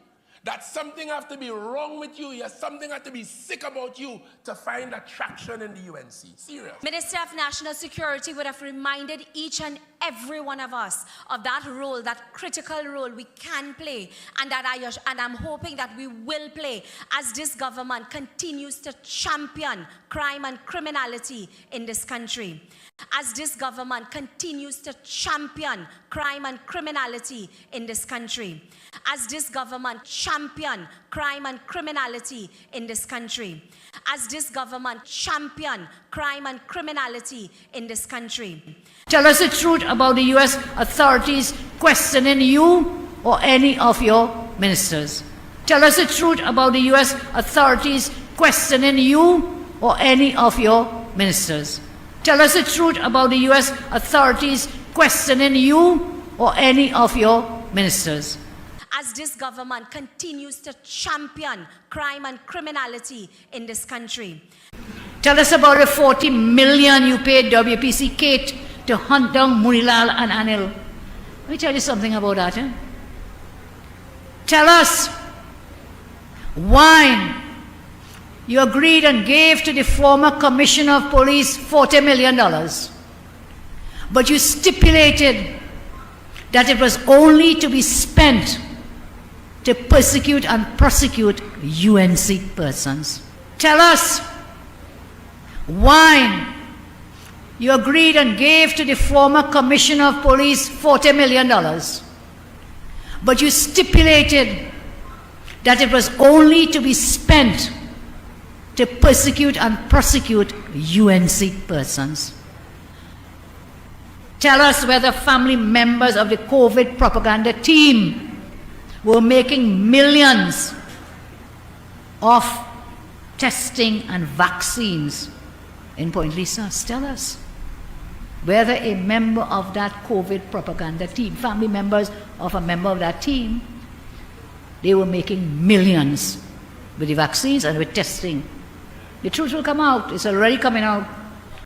that something has to be wrong with you. Yes, something has to be sick about you to find attraction in the UNC. Serious. Minister of National Security would have reminded each and every one of us of that role, that critical role we can play, and I'm hoping that we will play as this government continues to champion crime and criminality in this country. As this government continues to champion crime and criminality in this country. As this government champion crime and criminality in this country. As this government champion crime and criminality in this country. Tell us the truth about the U.S. authorities questioning you or any of your ministers. Tell us the truth about the U.S. authorities questioning you or any of your ministers. Tell us the truth about the U.S. authorities questioning you or any of your ministers. As this government continues to champion crime and criminality in this country. Tell us about the $40 million you paid WPC Kate to hunt down Murilal and Anil. Let me tell you something about that. Tell us why you agreed and gave to the former commissioner of police $40 million, but you stipulated that it was only to be spent to persecute and prosecute UNC persons. Tell us why you agreed and gave to the former commissioner of police $40 million, but you stipulated that it was only to be spent to persecute and prosecute UNC persons. Tell us whether family members of the COVID propaganda team were making millions of testing and vaccines in Point Lisa. Tell us whether a member of that COVID propaganda team, family members of a member of that team, they were making millions with the vaccines and with testing. The truth will come out. It's already coming out.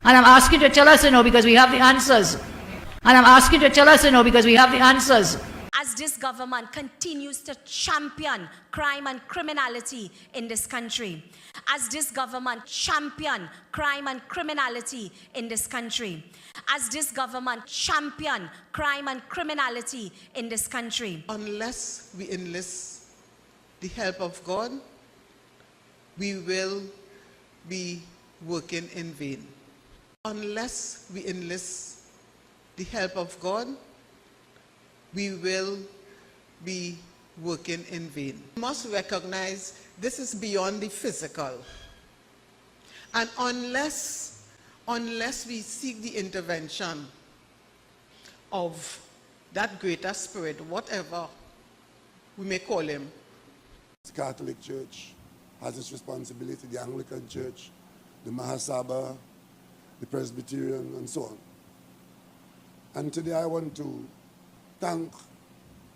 And I'm asking you to tell us, because we have the answers. And I'm asking you to tell us, because we have the answers. As this government continues to champion crime and criminality in this country. As this government champion crime and criminality in this country. As this government champion crime and criminality in this country. Unless we enlist the help of God, we will be working in vain. Unless we enlist the help of God, we will be working in vain. We must recognize this is beyond the physical. And unless we seek the intervention of that greater spirit, whatever we may call him. The Catholic Church has its responsibility, the Anglican Church, the Mahasabha, the Presbyterian, and so on. And today I want to thank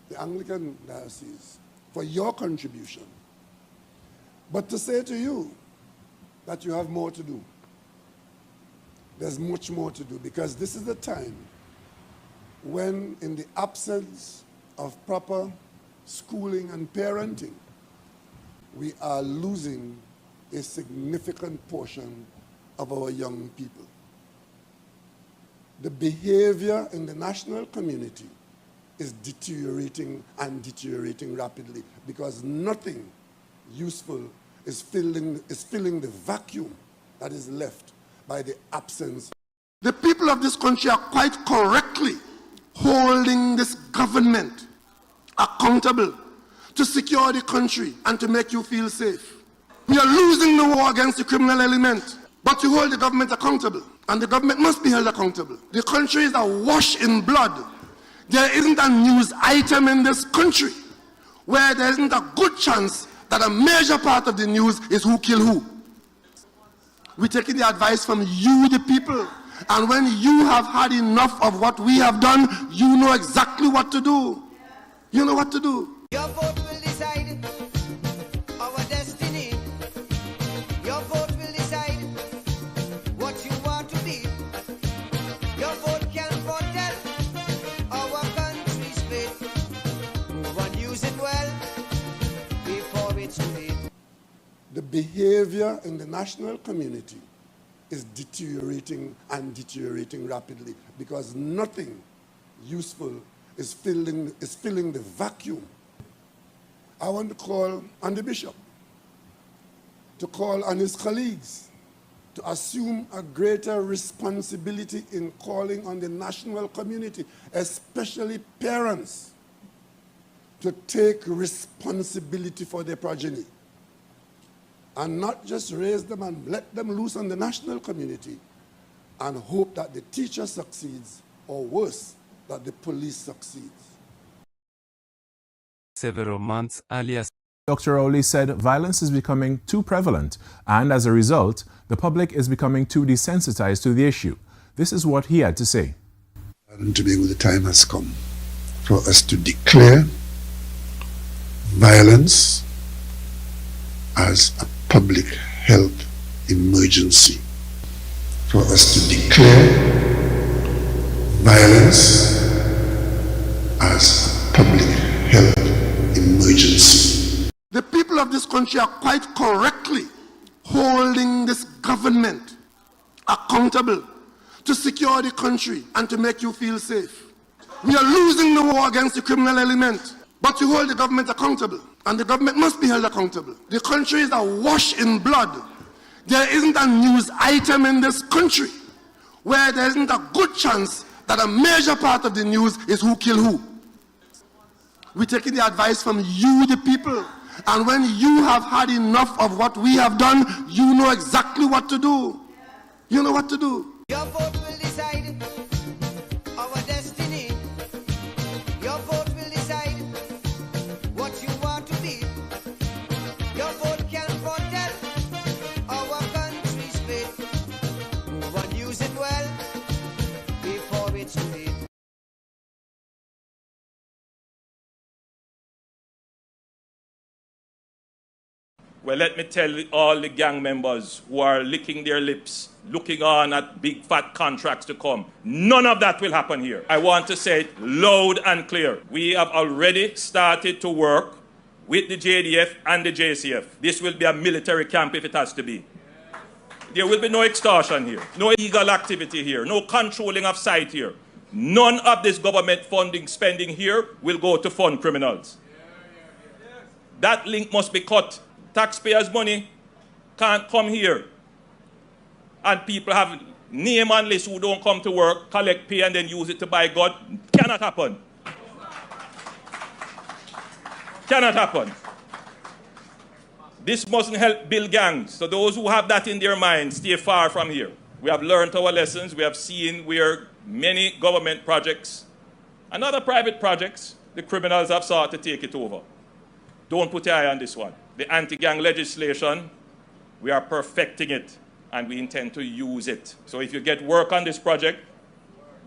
the Anglican Diocese for your contribution, but to say to you that you have more to do. There's much more to do, because this is the time when, in the absence of proper schooling and parenting, we are losing a significant portion of our young people. The behavior in the national community is deteriorating and deteriorating rapidly, because nothing useful is filling the vacuum that is left by the absence. The people of this country are quite correctly holding this government accountable to secure the country and to make you feel safe. We are losing the war against the criminal element, but you hold the government accountable, and the government must be held accountable. The country is awash in blood. There isn't a news item in this country where there isn't a good chance that a major part of the news is who killed who. We're taking the advice from you, the people. And when you have had enough of what we have done, you know exactly what to do. You know what to do. Your vote will decide our destiny. Your vote will decide what you want to be. Your vote can foretell our country's fate. Move on, use it well before it's too late. The behavior in the national community is deteriorating and deteriorating rapidly, because nothing useful is filling the vacuum. I want to call on the bishop to call on his colleagues to assume a greater responsibility in calling on the national community, especially parents, to take responsibility for their progeny and not just raise them and let them loose on the national community and hope that the teacher succeeds, or worse, that the police succeeds. Several months earlier, Dr. Rowley said violence is becoming too prevalent, and as a result, the public is becoming too desensitized to the issue. This is what he had to say. And Tobago, the time has come for us to declare violence as a public health emergency. For us to declare violence as a public health emergency. The people of this country are quite correctly holding this government accountable to secure the country and to make you feel safe. We are losing the war against the criminal element, but you hold the government accountable, and the government must be held accountable. The country is awash in blood. There isn't a news item in this country where there isn't a good chance that a major part of the news is who killed who. We're taking the advice from you, the people. And when you have had enough of what we have done, you know exactly what to do. You know what to do. Your vote will decide our destiny. Your vote will decide what you want to be. Your vote can foretell our country's fate. Move on, use it well before it's too late. Well, let me tell all the gang members who are licking their lips, looking on at big fat contracts to come, none of that will happen here. I want to say it loud and clear. We have already started to work with the JDF and the JCF. This will be a military camp if it has to be. There will be no extortion here, no illegal activity here, no controlling of site here. None of this government funding spending here will go to fund criminals. That link must be cut. Taxpayers' money can't come here. And people have name and list who don't come to work, collect pay, and then use it to buy God. Cannot happen. Cannot happen. This mustn't help build gangs. So those who have that in their mind, stay far from here. We have learned our lessons. We have seen where many government projects and other private projects, the criminals have sought to take it over. Don't put your eye on this one. The anti-gang legislation, we are perfecting it, and we intend to use it. So if you get work on this project,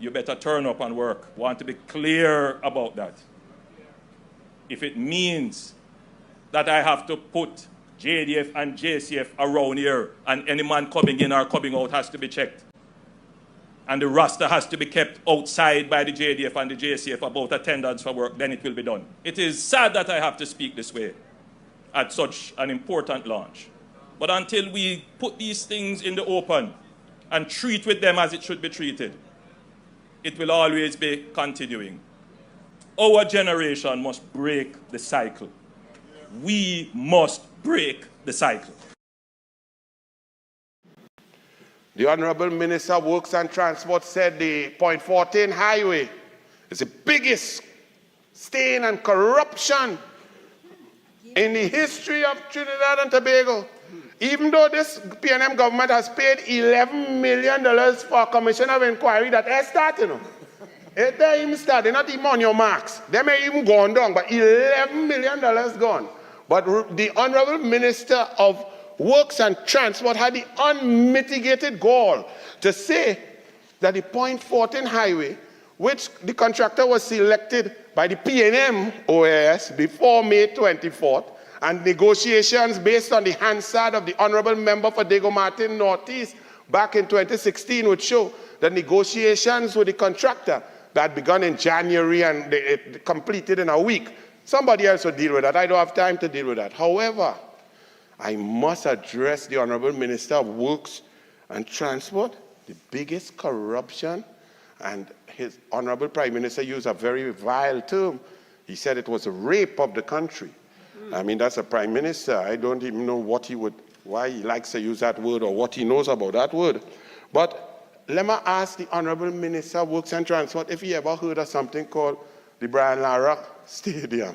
you better turn up and work. Want to be clear about that. If it means that I have to put JDF and JCF around here, and any man coming in or coming out has to be checked, and the roster has to be kept outside by the JDF and the JCF about attendance for work, then it will be done. It is sad that I have to speak this way at such an important launch. But until we put these things in the open and treat with them as it should be treated, it will always be continuing. Our generation must break the cycle. We must break the cycle. The Honorable Minister of Works and Transport said the Point 14 highway is the biggest stain and corruption in the history of Trinidad and Tobago. Even though this PNM government has paid $11 million for a commission of inquiry that has started, you know. It they even started, not even on your marks. They may even gone down, but $11 million gone. But the Honorable Minister of Works and Transport had the unmitigated gall to say that the Point 14 highway, which the contractor was selected by the PNM OAS before May 24th, and negotiations based on the Hansard of the Honorable Member for Dago Martin Northeast back in 2016 would show that negotiations with the contractor that begun in January and it completed in a week. Somebody else will deal with that. I don't have time to deal with that. However, I must address the Honorable Minister of Works and Transport, the biggest corruption And his Honorable Prime Minister used a very vile term. He said it was a rape of the country. I mean, that's a Prime Minister. I don't even know why he likes to use that word or what he knows about that word. But let me ask the Honorable Minister of Works and Transport if he ever heard of something called the Brian Lara Stadium.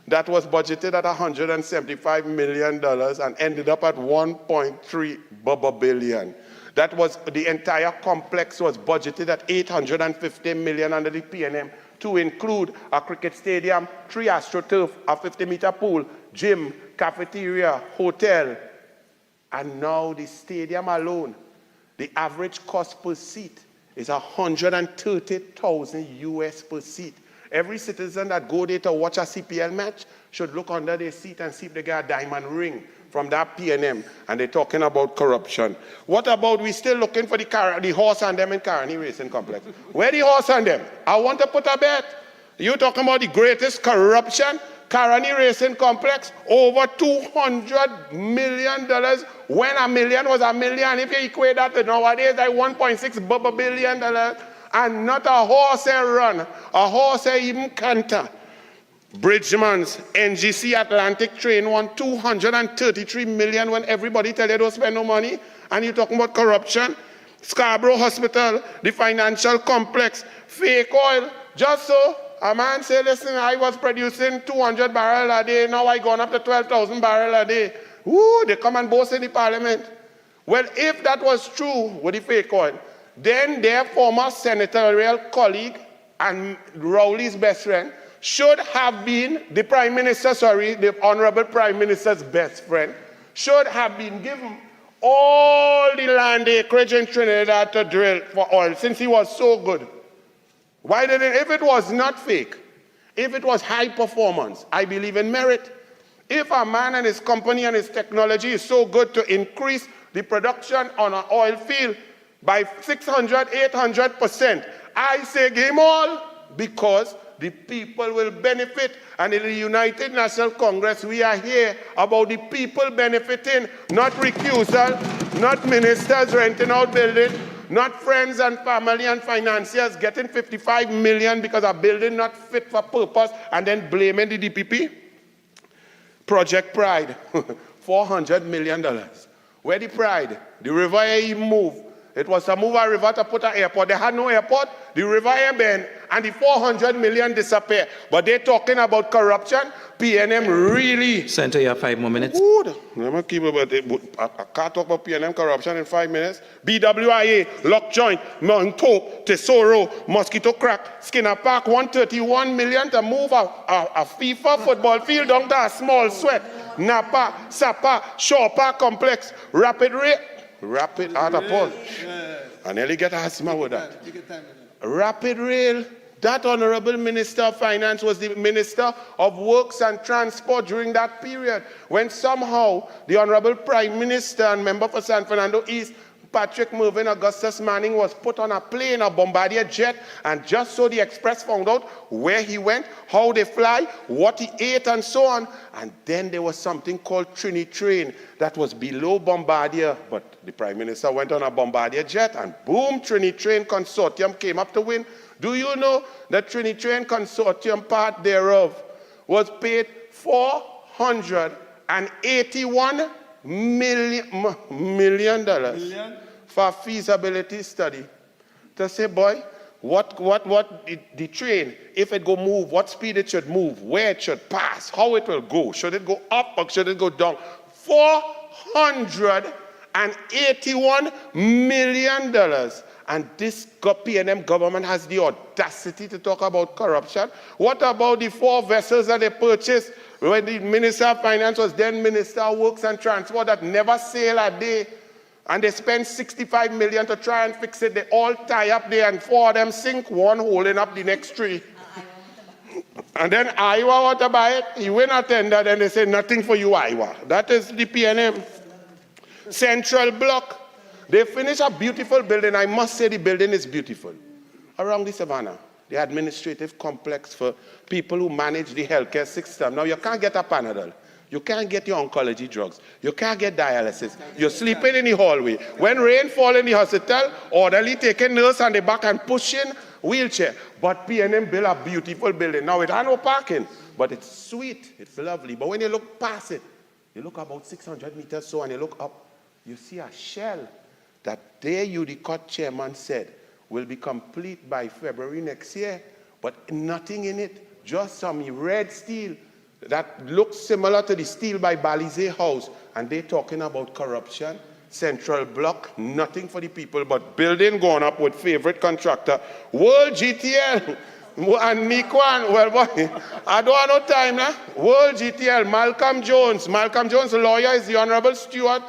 That was budgeted at $175 million and ended up at $1.3 billion. That was, the entire complex was budgeted at $850 million under the PNM to include a cricket stadium, 3 AstroTurf, a 50-meter pool, gym, cafeteria, hotel. And now the stadium alone, the average cost per seat is $130,000 US per seat. Every citizen that go there to watch a CPL match should look under their seat and see if they get a diamond ring from that PNM, and they're talking about corruption. What about we still looking for the horse and them in Caroni Racing Complex? Where the horse and them? I want to put a bet. You talking about the greatest corruption? Caroni Racing Complex, over $200 million, when a million was a million. If you equate that to nowadays, like $1.6 billion, and not a horse run, a horse even canter. Bridgman's NGC Atlantic train won $233 million when everybody tell you don't spend no money, and you're talking about corruption. Scarborough Hospital, the financial complex, fake oil. Just so a man say, listen, I was producing 200 barrels a day, now I gone up to 12,000 barrels a day. Woo, they come and boast in the parliament. Well, if that was true with the fake oil, then their former senatorial colleague and Rowley's best friend should have been the Prime Minister, the Honorable Prime Minister's best friend, should have been given all the land acreage in Trinidad to drill for oil since he was so good. Why didn't, if it was not fake, if it was high performance, I believe in merit. If a man and his company and his technology is so good to increase the production on an oil field by 600, 800%, I say game all, because the people will benefit. And in the United National Congress, we are here about the people benefiting, not recusal, not ministers renting out buildings, not friends and family and financiers getting $55 million because a building not fit for purpose and then blaming the DPP. Project Pride, $400 million. Where the Pride? The river even moved. It was to move a river to put an airport. They had no airport. The river bend, and the $400 million disappear. But they're talking about corruption. PNM really. Senator, you have 5 more minutes. Good. Let me keep about it. I can't talk about PNM corruption in 5 minutes. BWIA, Lock Joint, Mount Hope, Tesoro, Mosquito Crack, Skinner Park, $131 million to move a FIFA football field down to a small sweat. Napa, Sapa, Shaw Park Complex, Rapid out of punch. I nearly get asthma with that. Rapid Rail, that Honorable Minister of Finance was the Minister of Works and Transport during that period, when somehow the Honorable Prime Minister and member for San Fernando East, Patrick Mervyn Augustus Manning, was put on a plane, a Bombardier jet, and just so the Express found out where he went, how they fly, what he ate, and so on. And then there was something called Trini Train that was below Bombardier, but the Prime Minister went on a Bombardier jet, and boom, Trini Train Consortium came up to win. Do you know that Trini Train Consortium, part thereof, was paid $481 million for a feasibility study to say, boy, what the train, if it go move, what speed it should move, where it should pass, how it will go, should it go up or should it go down? $481 million. And this PNM government has the audacity to talk about corruption. What about the 4 vessels that they purchased when the Minister of Finance was then Minister of Works and Transport that never sail a day? And they spent $65 million to try and fix it. They all tie up there, and 4 of them sink, 1 holding up the next 3. And then Iowa want to buy it. He win a tender, then they say, nothing for you, Iowa. That is the PNM. Central Block. They finished a beautiful building. I must say the building is beautiful. Around the Savannah, the administrative complex for people who manage the healthcare system. Now, you can't get a Panadol. You can't get your oncology drugs. You can't get dialysis. You're sleeping in the hallway. When rain fall in the hospital, orderly taking nurse on the back and pushing wheelchair. But PNM build a beautiful building. Now it has no parking, but it's sweet, it's lovely. But when you look past it, you look about 600 meters so, and you look up, you see a shell that there you, the court chairman, said will be complete by February next year, but nothing in it, just some red steel that looks similar to the steel by Balize House, and they're talking about corruption, central block, nothing for the people, but building going up with favorite contractor, World GTL, and Nikwan, well, boy, I don't have no time now. World GTL, Malcolm Jones, lawyer is the Honorable Stuart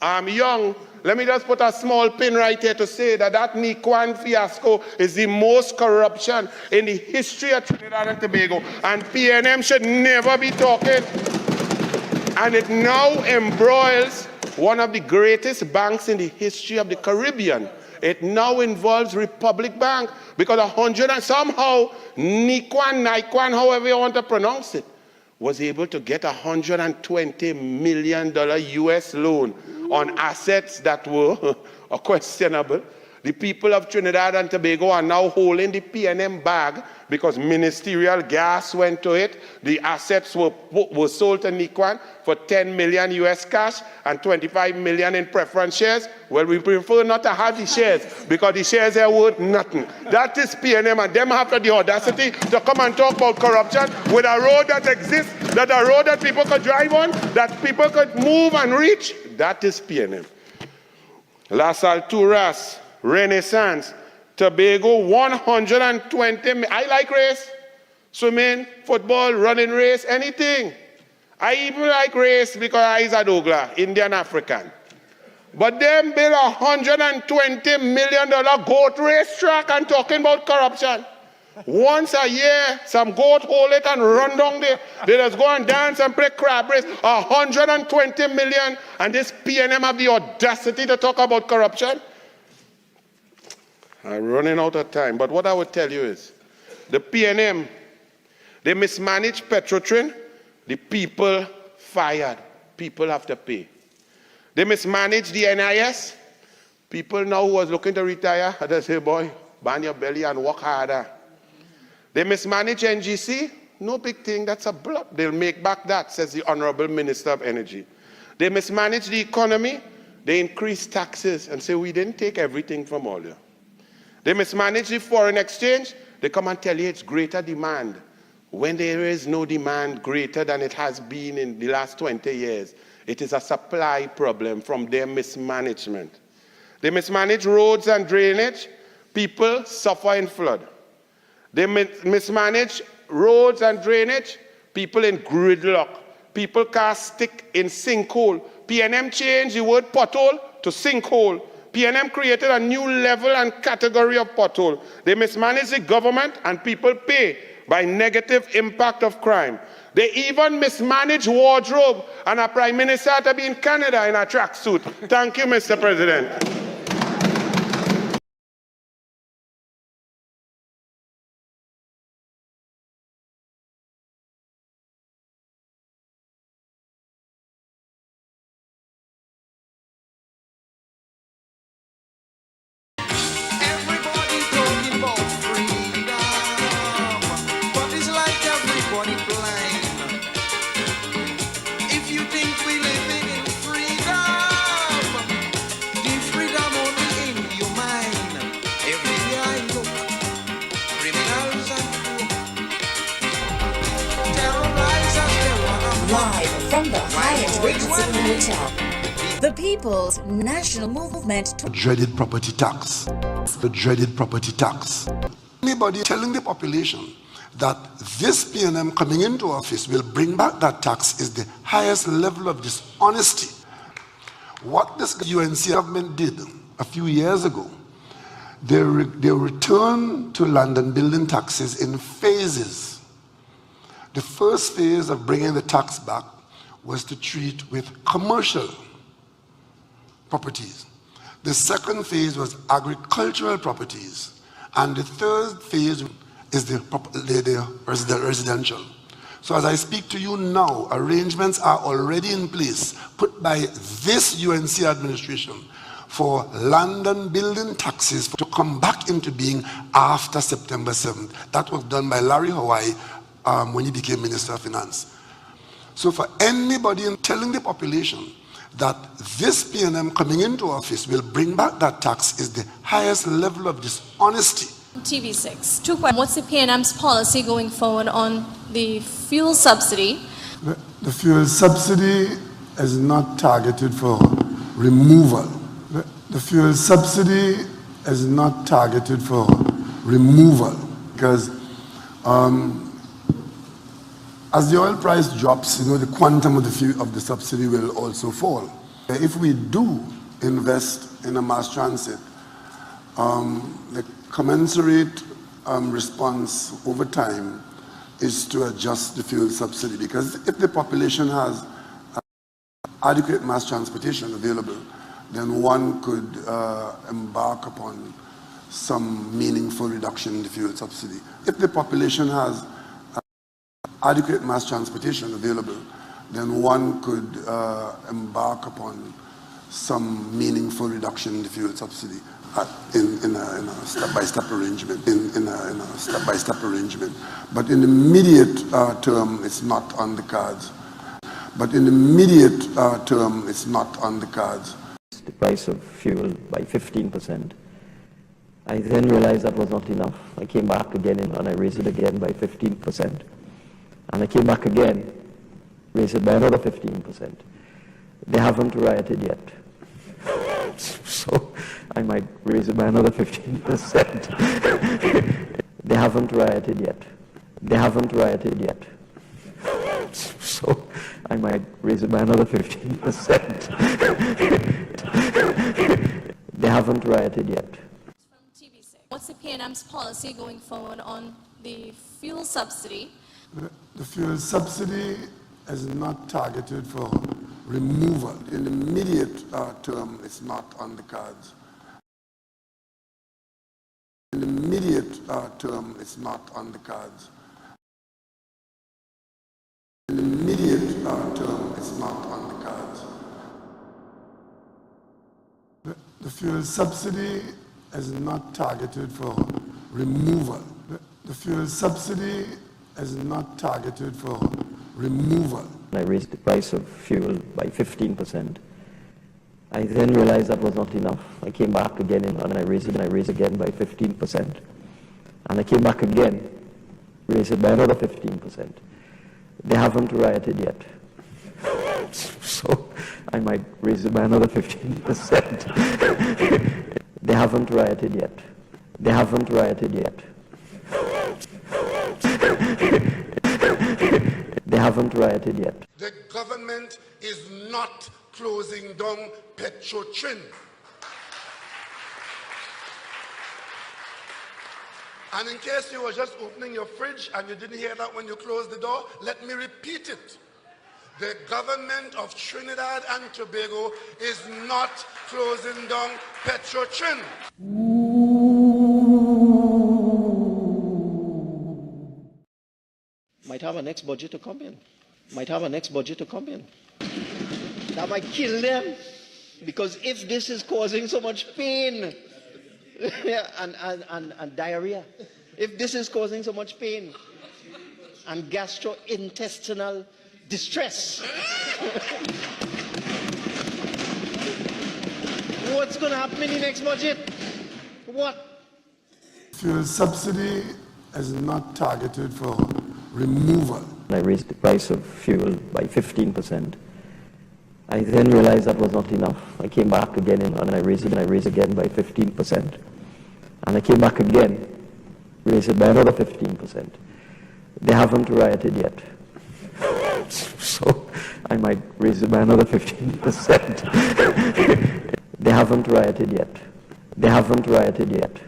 Young. Let me just put a small pin right here to say that Nikwan fiasco is the most corruption in the history of Trinidad and Tobago. And PNM should never be talking. And it now embroils one of the greatest banks in the history of the Caribbean. It now involves Republic Bank because 100 and somehow Nikwan, however you want to pronounce it, was able to get $120 million US loan on assets that were questionable. The people of Trinidad and Tobago are now holding the PNM bag because ministerial gas went to it. The assets were sold to Nikwan for 10 million US cash and 25 million in preference shares. Well, we prefer not to have the shares because the shares are worth nothing. That is PNM, and them have the audacity to come and talk about corruption with a road that exists, that a road that people could drive on, that people could move and reach. That is PNM. Las Alturas, Renaissance, Tobago, 120. I like race, swimming, football, running race, anything. I even like race because I is a Douglas, Indian African. But them build $120 million goat race track and talking about corruption. Once a year, some goat hold it and run down there. They just go and dance and play crab race. 120 million, and this PNM have the audacity to talk about corruption. I'm running out of time, but what I would tell you is, the PNM, they mismanaged Petrotrin, the people fired, people have to pay. They mismanaged the NIS, people now who was looking to retire, they say, boy, band your belly and work harder. They mismanage NGC, no big thing, that's a blot. They'll make back that, says the Honorable Minister of Energy. They mismanage the economy, they increase taxes and say, we didn't take everything from all you. They mismanage the foreign exchange, they come and tell you it's greater demand, when there is no demand greater than it has been in the last 20 years. It is a supply problem from their mismanagement. They mismanage roads and drainage, people suffer in flood. They mismanage roads and drainage, people in gridlock. People can't stick in sinkhole. PNM changed the word pothole to sinkhole. PNM created a new level and category of pothole. They mismanage the government and people pay by negative impact of crime. They even mismanage wardrobe and a prime minister to be in Canada in a tracksuit. Thank you, Mr. President. The People's National Movement to dreaded property tax. The dreaded property tax. Anybody telling the population that this PNM coming into office will bring back that tax is the highest level of dishonesty. What this UNC government did a few years ago, they returned to London building taxes in phases. The first phase of bringing the tax back was to treat with commercial properties. The second phase was agricultural properties. And the third phase is the residential. So as I speak to you now, arrangements are already in place, put by this UNC administration, for London building taxes to come back into being after September 7th. That was done by Larry Hawaii when he became Minister of Finance. So for anybody telling the population that this PNM coming into office will bring back that tax is the highest level of dishonesty. TV6. 2 questions. What's the PNM's policy going forward on the fuel subsidy? The fuel subsidy is not targeted for removal. The fuel subsidy is not targeted for removal because as the oil price drops, the quantum of the subsidy will also fall. If we do invest in a mass transit, the commensurate response over time is to adjust the fuel subsidy, because if the population has adequate mass transportation available, then one could embark upon some meaningful reduction in the fuel subsidy. If the population has adequate mass transportation available, then one could embark upon some meaningful reduction in the fuel subsidy in a step-by-step arrangement. But in the immediate term, it's not on the cards. The price of fuel by 15%. I then realized that was not enough. I came back again and I raised it again by 15%. And I came back again, raised it by another 15%. They haven't rioted yet. So I might raise it by another 15%. They haven't rioted yet. So I might raise it by another 15%. They haven't rioted yet. What's the PNM's policy going forward on the fuel subsidy? The fuel subsidy is not targeted for removal. In the immediate term, it's not on the cards. In the immediate term, it's not on the cards. In the immediate term, it's not on the cards. The fuel subsidy is not targeted for removal. The fuel subsidy is not targeted for removal. I raised the price of fuel by 15%. I then realized that was not enough. I came back again and I raised it again by 15%. And I came back again, raised it by another 15%. They haven't rioted yet. So I might raise it by another 15%. They haven't rioted yet. They haven't rioted yet. The government is not closing down Petrotrin. And in case you were just opening your fridge and you didn't hear that when you closed the door, let me repeat it. The government of Trinidad and Tobago is not closing down Petrotrin. Might have a next budget to come in. That might kill them. Because if this is causing so much pain and diarrhea, if this is causing so much pain and gastrointestinal distress, what's going to happen in the next budget? What? Fuel subsidy is not targeted for removal. I raised the price of fuel by 15%. I then realized that was not enough. I came back again and I raised it again by 15%. And I came back again, raised it by another 15%. They haven't rioted yet. So I might raise it by another 15%. They haven't rioted yet. They haven't rioted yet.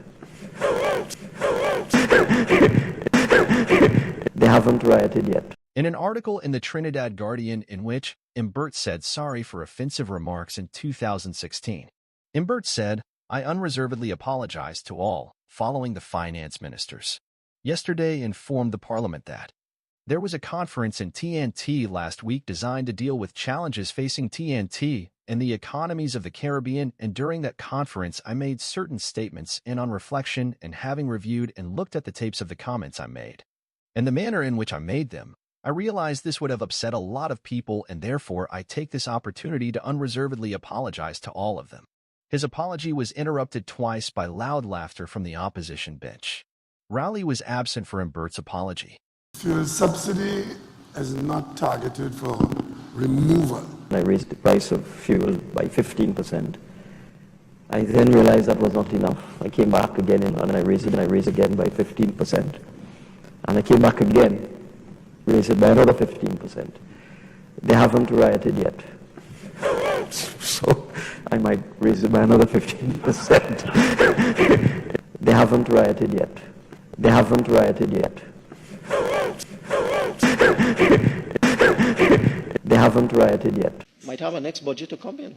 In an article in the Trinidad Guardian in which Imbert said sorry for offensive remarks in 2016, Imbert said, "I unreservedly apologize to all, following the finance ministers. Yesterday informed the parliament that There was a conference in TNT last week designed to deal with challenges facing TNT and the economies of the Caribbean, and during that conference I made certain statements, and on reflection and having reviewed and looked at the tapes of the comments I made, and the manner in which I made them, I realized this would have upset a lot of people, and therefore I take this opportunity to unreservedly apologize to all of them. His apology was interrupted twice by loud laughter from the opposition bench. Rowley was absent for Imbert's apology. Fuel subsidy is not targeted for removal. I raised the price of fuel by 15%. I then realized that was not enough. I came back again and I raised again by 15%. And I came back again, raised it by another 15%. They haven't rioted yet. So I might raise it by another 15%. They haven't rioted yet. They haven't rioted yet. They haven't rioted yet. Might have a next budget to come in.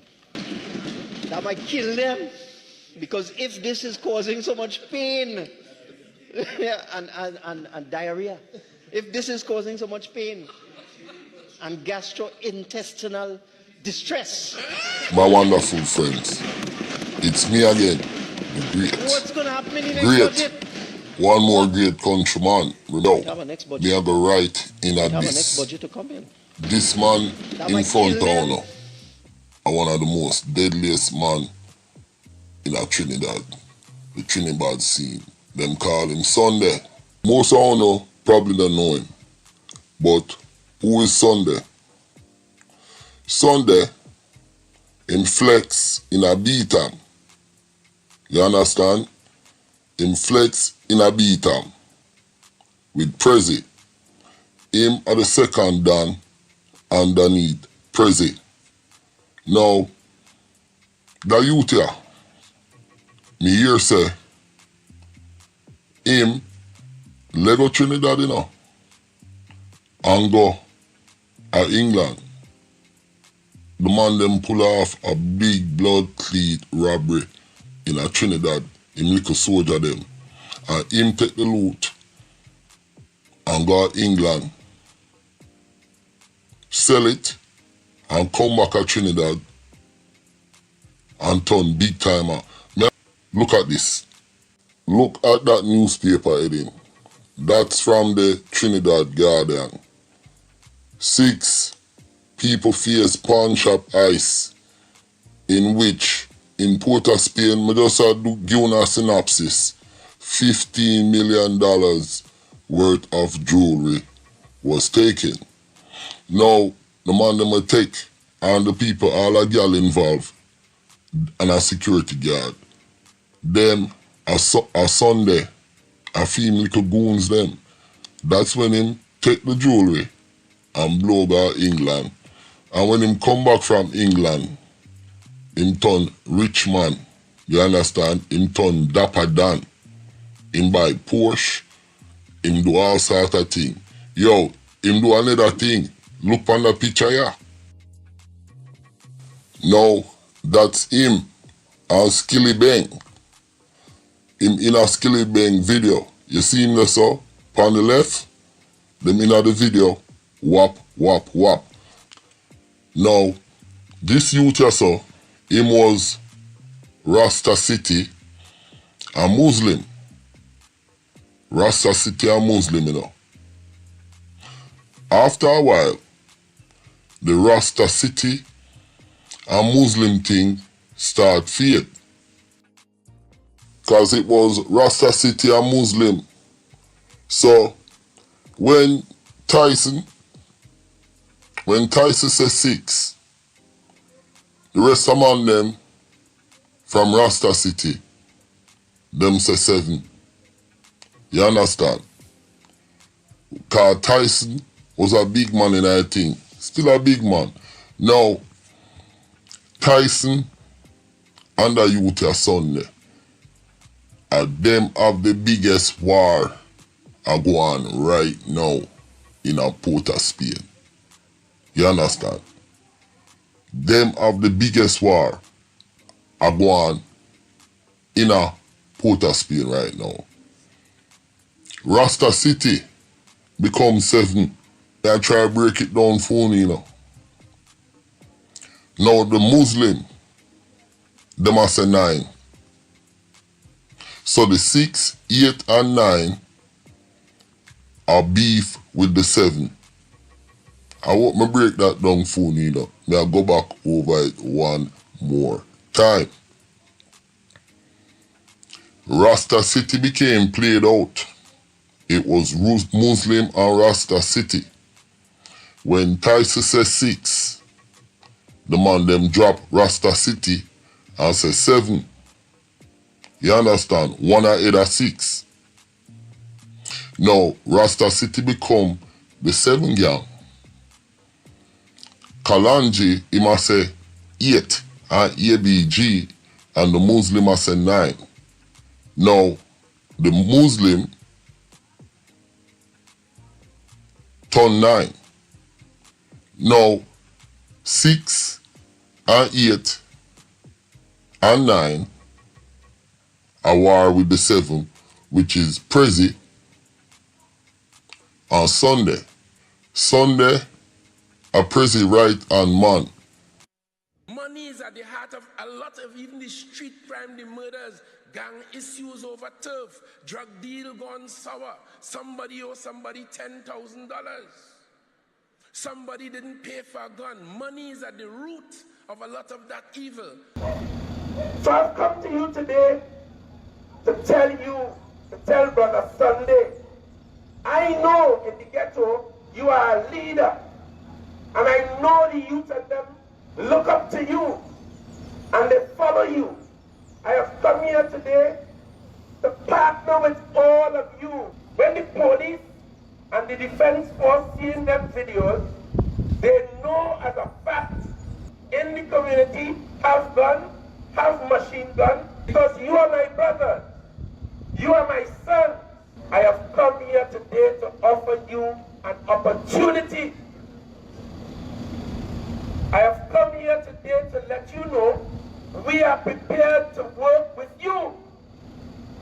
That might kill them. Because if this is causing so much pain and diarrhea, if this is causing so much pain and gastrointestinal distress. My wonderful friends, it's me again, the great. What's going to happen in the next budget? One more great countryman. No, me I go right in at have this. A next budget to come in. This man in front of honor, one of the most deadliest man in a Trinidad, the Trinidad scene. Them call him Sunday. Most of honor probably don't know him. But who is Sunday? Sunday, him flex in a beatam. You understand? Him flex in a beatam with Prezi. Him at the second dan underneath Prezi. Now, the youth here, me hear say, him Lego Trinidad, you know, and go at England. The man them pull off a big blood cleat robbery in a Trinidad, him little soldier them. And him take the loot and go to England, sell it, and come back to Trinidad and turn big timer. Now, look at this. Look at that newspaper heading. That's from the Trinidad Guardian. 6 people face pawn shop ice, in which, in Port of Spain, I just give a synopsis. $15 million worth of jewelry was taken. Now, the man them a take, and the people, all the girl involved, and a security guard. Them, a Sunday, a few little goons them. That's when him take the jewelry and blow by England. And when him come back from England, him turn rich man. You understand? Him turn dapper Dan. Him buy Porsche. Him do all sort of thing. Yo, him do another thing. Look on the picture here. Now, that's him and Skilly Bang. Him in a Skilly Bang video. You see him there, so? On the left, them in the video, whap, whap, whap. Now, this youth here, so, him was Rasta City, a Muslim. Rasta City, a Muslim, you know. After a while, the Rasta City, a Muslim thing, start fade. Because it was Rasta City, a Muslim. So, when Tyson says 6, the rest among them from Rasta City, them say 7. You understand? Because Tyson was a big man in that thing. Still a big man. Now, Tyson and the youth are Sunday. And them have the biggest war go on right now in a Port of Spain. You understand? Them have the biggest war go on in a Port of Spain right now. Rasta City become 7. I try to break it down for you, you know. Now the Muslim, them a say 9. So the 6, 8 and 9 are beef with the 7. I want me break that down for you, you know. May I go back over it one more time. Rasta City became played out. It was Muslim and Rasta City. When Tyson says 6, the man them drop Rasta City and say 7. You understand? One ahead of 6. Now, Rasta City become the 7 gang. Kalanji, he must say 8 and ABG, and the Muslim must say 9. Now, the Muslim turn 9. Now, 6 and 8 and 9 are war with the 7, which is Prezi on Sunday. Sunday, a Prezi right hand man. Money is at the heart of a lot of even the street crime, the murders, gang issues over turf, drug deal gone sour. Somebody owes somebody $10,000. Somebody didn't pay for a gun. Money is at the root of a lot of that evil. So I've come to you today to tell Brother Sunday, I know in the ghetto you are a leader, and I know the youth and them look up to you and they follow you. I have come here today to partner with all of you. When the police and the defense force seeing them videos, they know as a fact in the community have gun, have machine gun, because you are my brothers, you are my son. I have come here today to offer you an opportunity. I have come here today to let you know we are prepared to work with you.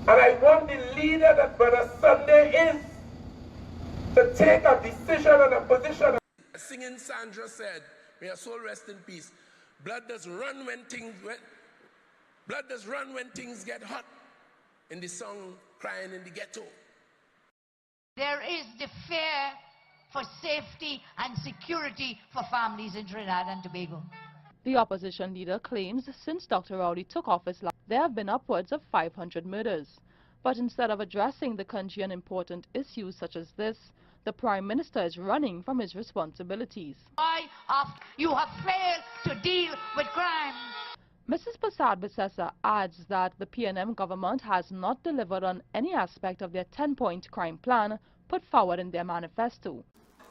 And I want the leader that Brother Sunday is to take a decision and a position. Singing Sandra said, may her soul rest in peace. Blood does run when things get hot. In the song Crying in the Ghetto. There is the fear for safety and security for families in Trinidad and Tobago. The opposition leader claims since Dr. Rowley took office, there have been upwards of 500 murders. But instead of addressing the country on important issues such as this, the Prime Minister is running from his responsibilities. You have failed to deal with crime. Mrs. Prasad Bisessa adds that the PNM government has not delivered on any aspect of their 10-point crime plan put forward in their manifesto.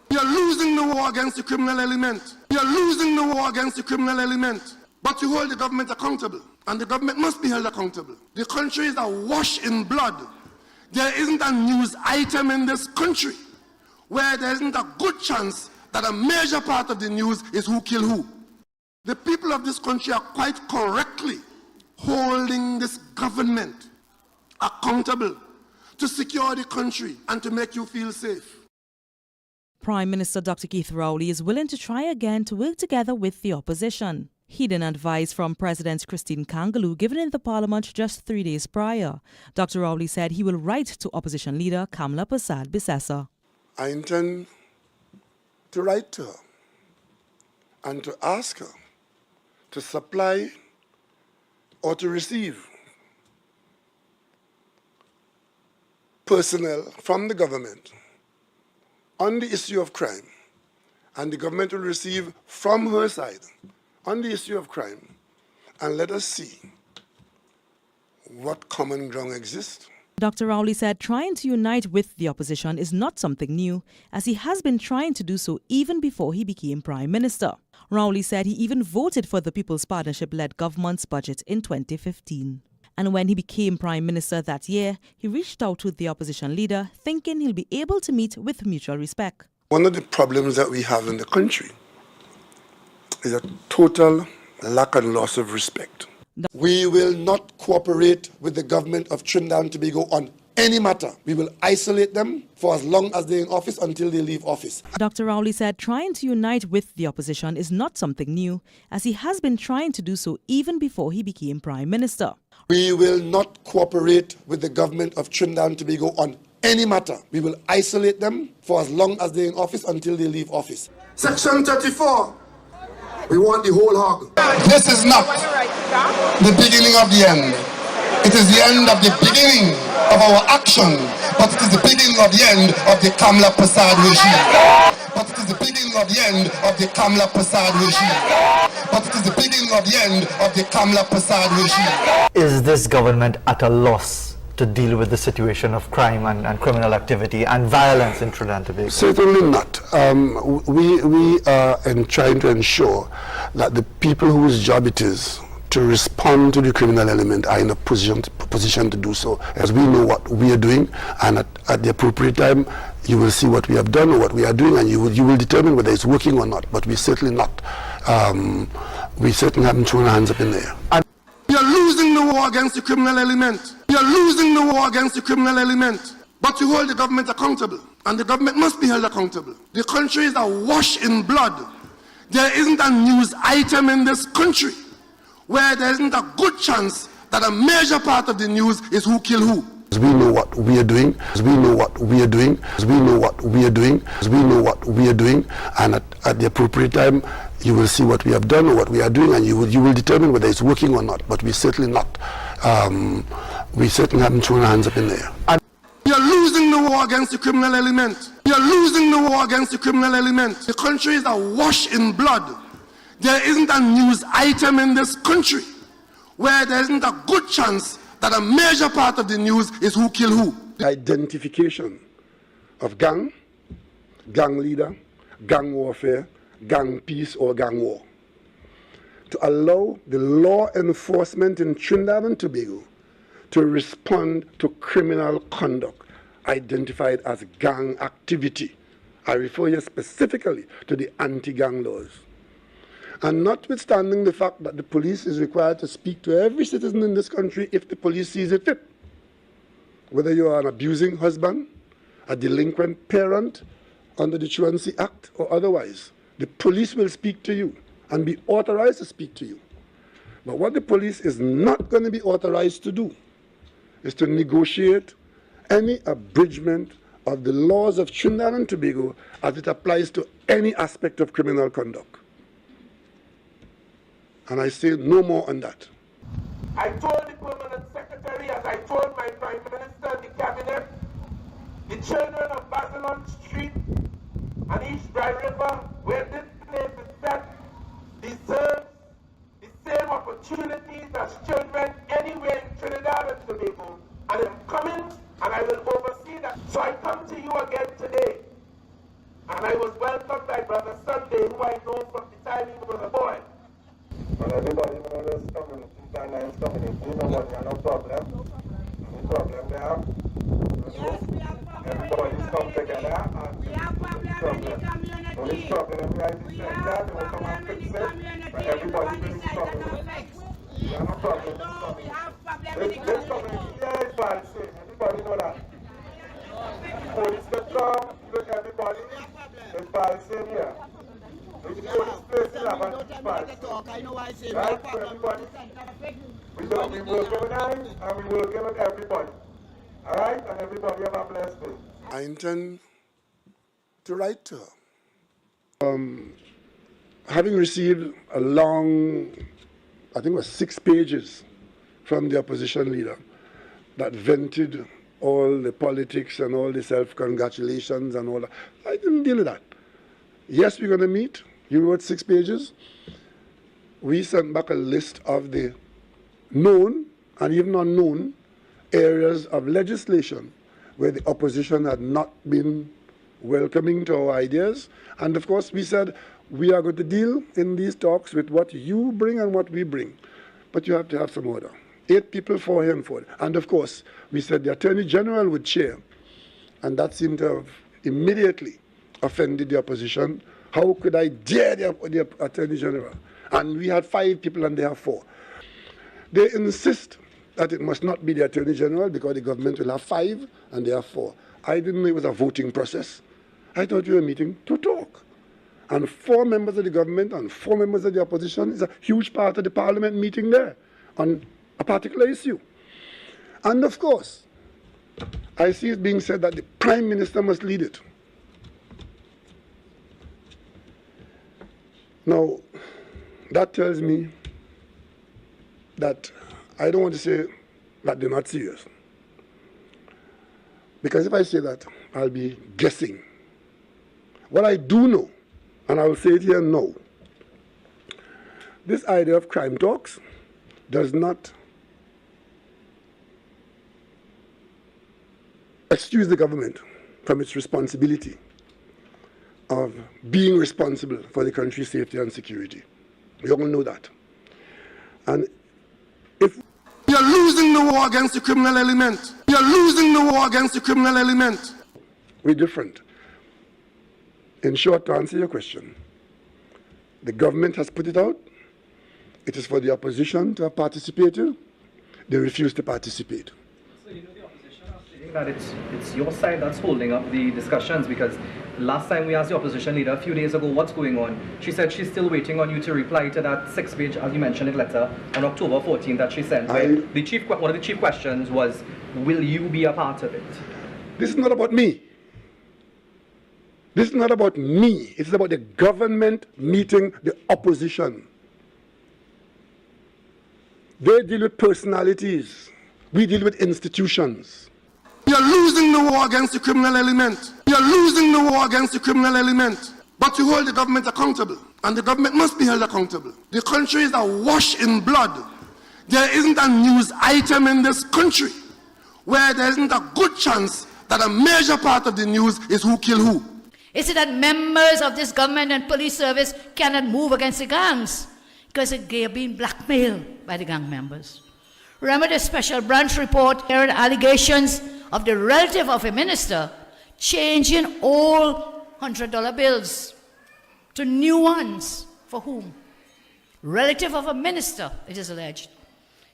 You're losing the war against the criminal element. You're losing the war against the criminal element. But you hold the government accountable, and the government must be held accountable. The country is awash in blood. There isn't a news item in this country where there isn't a good chance that a major part of the news is who killed who. The people of this country are quite correctly holding this government accountable to secure the country and to make you feel safe. Prime Minister Dr. Keith Rowley is willing to try again to work together with the opposition. Heeding advice from President Christine Kangaloo given in the Parliament just 3 days prior, Dr. Rowley said he will write to opposition leader Kamla Prasad Bisessa. I intend to write to her and to ask her to supply or to receive personnel from the government on the issue of crime, and the government will receive from her side on the issue of crime, and let us see what common ground exists. Dr. Rowley said trying to unite with the opposition is not something new, as he has been trying to do so even before he became Prime Minister. Rowley said he even voted for the People's Partnership-led government's budget in 2015. And when he became Prime Minister that year, he reached out to the opposition leader, thinking he'll be able to meet with mutual respect. One of the problems that we have in the country is a total lack and loss of respect. We will not cooperate with the government of Trinidad and Tobago on any matter. We will isolate them for as long as they're in office until they leave office. Dr. Rowley said trying to unite with the opposition is not something new, as he has been trying to do so even before he became Prime Minister. We will not cooperate with the government of Trinidad and Tobago on any matter. We will isolate them for as long as they're in office until they leave office. Section 34. We want the whole hog. This is not the beginning of the end. It is the end of the beginning of our action, but it is the beginning of the end of the Kamla Prasad regime. But it is the beginning of the end of the Kamla Prasad regime. But it is the beginning of the end of the Kamla Prasad regime. Is this government at a loss to deal with the situation of crime and criminal activity and violence in Trinidad and Tobago? Certainly not. We are trying to ensure that the people whose job it is to respond to the criminal element are in a position to do so. As we know what we are doing, and at the appropriate time, you will see what we have done or what we are doing, and you will determine whether it's working or not. But we certainly not. We certainly haven't thrown our hands up in the air. We are losing the war against the criminal element. We are losing the war against the criminal element. But you hold the government accountable, and the government must be held accountable. The country is awash in blood. There isn't a news item in this country where there isn't a good chance that a major part of the news is who killed who. As we know what we are doing, as we know what we are doing, as we know what we are doing, as we know what we are doing, and at the appropriate time, you will see what we have done or what we are doing, and you will determine whether it's working or not. But we certainly not. We certainly haven't thrown our hands up in the air. And we are losing the war against the criminal element. We are losing the war against the criminal element. The country is awash in blood. There isn't a news item in this country where there isn't a good chance that a major part of the news is who killed who. Identification of gang leader, gang warfare, gang peace or gang war. To allow the law enforcement in Trinidad and Tobago to respond to criminal conduct identified as gang activity. I refer here specifically to the anti-gang laws. And notwithstanding the fact that the police is required to speak to every citizen in this country if the police sees it fit, whether you are an abusing husband, a delinquent parent under the Truancy Act or otherwise, the police will speak to you and be authorized to speak to you. But what the police is not going to be authorized to do is to negotiate any abridgment of the laws of Trinidad and Tobago as it applies to any aspect of criminal conduct. And I say no more on that. I told the permanent secretary, as I told my prime minister and the cabinet, the children of Basilon Street and East Dry River, where this place is set, deserve the same opportunities as children anywhere in Trinidad and Tobago. And I'm coming and I will oversee that. So I come to you again today. And I was welcomed by Brother Sunday, who I know from the time he was a boy. And everybody knows this community, Chinese community, nobody has no problem. No problem there. Everybody's come together and we have problem. Only problem if you guys is saying that, they will come and fix it. But everybody is struggling. We have no problem. This community here is bad, see. Everybody know that. Police can come, look at everybody. It's bad, same here. We will work organized and we work with everybody. Alright? And everybody have a blessed day. I intend to write to her. Having received a long, I think it was 6 pages from the opposition leader that vented all the politics and all the self-congratulations and all that, I didn't deal with that. Yes, we're going to meet. You wrote 6 pages. We sent back a list of the known and even unknown areas of legislation where the opposition had not been welcoming to our ideas. And of course, we said, we are going to deal in these talks with what you bring and what we bring. But you have to have some order. 8 people for him for it. And of course, we said the Attorney General would chair. And that seemed to have immediately offended the opposition. How could I dare the Attorney General? And we had 5 people and they have 4. They insist that it must not be the Attorney General because the government will have 5 and they have 4. I didn't know it was a voting process. I thought we were meeting to talk. And 4 members of the government and 4 members of the opposition is a huge part of the parliament meeting there on a particular issue. And of course, I see it being said that the Prime Minister must lead it. Now, that tells me that I don't want to say that they're not serious. Because if I say that, I'll be guessing. What I do know, and I will say it here now, this idea of crime talks does not excuse the government from its responsibility of being responsible for the country's safety and security. We all know that. And if you're losing the war against the criminal element, you're losing the war against the criminal element. We're different. In short, to answer your question, the government has put it out. It is for the opposition to have participated. They refuse to participate. So you know the opposition are saying that it's your side that's holding up the discussions, because last time we asked the opposition leader a few days ago what's going on, she said she's still waiting on you to reply to that 6-page, as you mentioned, letter on October 14th that she sent. One of the chief questions was, will you be a part of it? This is not about me. This is not about me. It's about the government meeting the opposition. They deal with personalities. We deal with institutions. You're losing the war against the criminal element. You're losing the war against the criminal element. But you hold the government accountable. And the government must be held accountable. The country is awash in blood. There isn't a news item in this country where there isn't a good chance that a major part of the news is who killed who. Is it that members of this government and police service cannot move against the gangs because they are being blackmailed by the gang members? Remember the special branch report, there are allegations of the relative of a minister changing old $100 bills to new ones. For whom? Relative of a minister, it is alleged.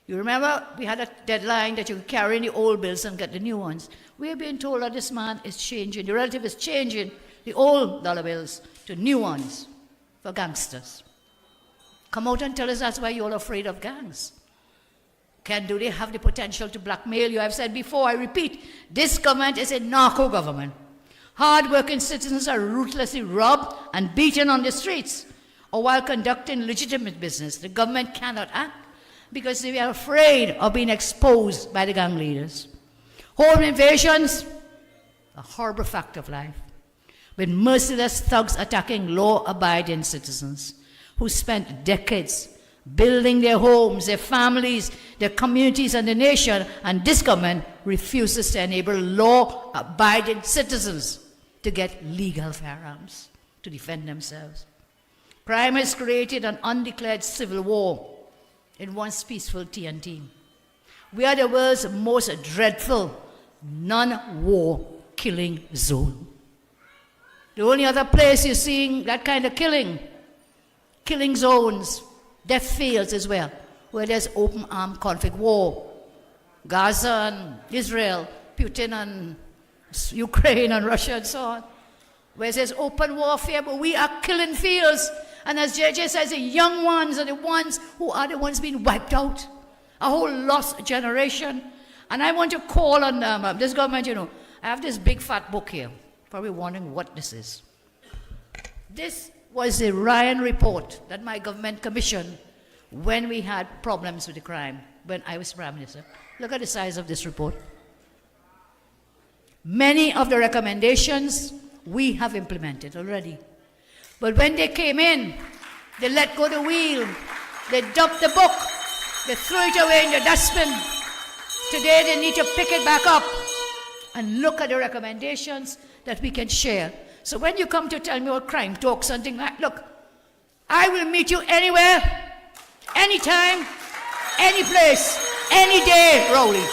You remember we had a deadline that you could carry in the old bills and get the new ones. We are being told that this man is changing, the relative is changing the old dollar bills to new ones for gangsters. Come out and tell us that's why you're all afraid of gangs. Do they have the potential to blackmail you? I've said before, I repeat, this government is a narco government. Hard-working citizens are ruthlessly robbed and beaten on the streets, or while conducting legitimate business. The government cannot act because they are afraid of being exposed by the gang leaders. Home invasions, a horrible fact of life, with merciless thugs attacking law-abiding citizens who spent decades building their homes, their families, their communities, and the nation, and this government refuses to enable law-abiding citizens to get legal firearms to defend themselves. Crime has created an undeclared civil war in once peaceful TNT. We are the world's most dreadful non-war killing zone. The only other place you're seeing that kind of killing zones, death fields as well, where there's open armed conflict war. Gaza and Israel, Putin and Ukraine and Russia and so on. Where there's open warfare, but we are killing fields. And as JJ says, the young ones are the ones who are the ones being wiped out. A whole lost generation. And I want to call on this government, you know, I have this big fat book here. Probably wondering what this is. This was the Ryan report that my government commissioned when we had problems with the crime, when I was Prime Minister. Look at the size of this report. Many of the recommendations we have implemented already. But when they came in, they let go the wheel, they dumped the book, they threw it away in the dustbin. Today they need to pick it back up and look at the recommendations that we can share. So when you come to tell me about crime talk, something like, look, I will meet you anywhere, anytime, any place, any day, Rowley.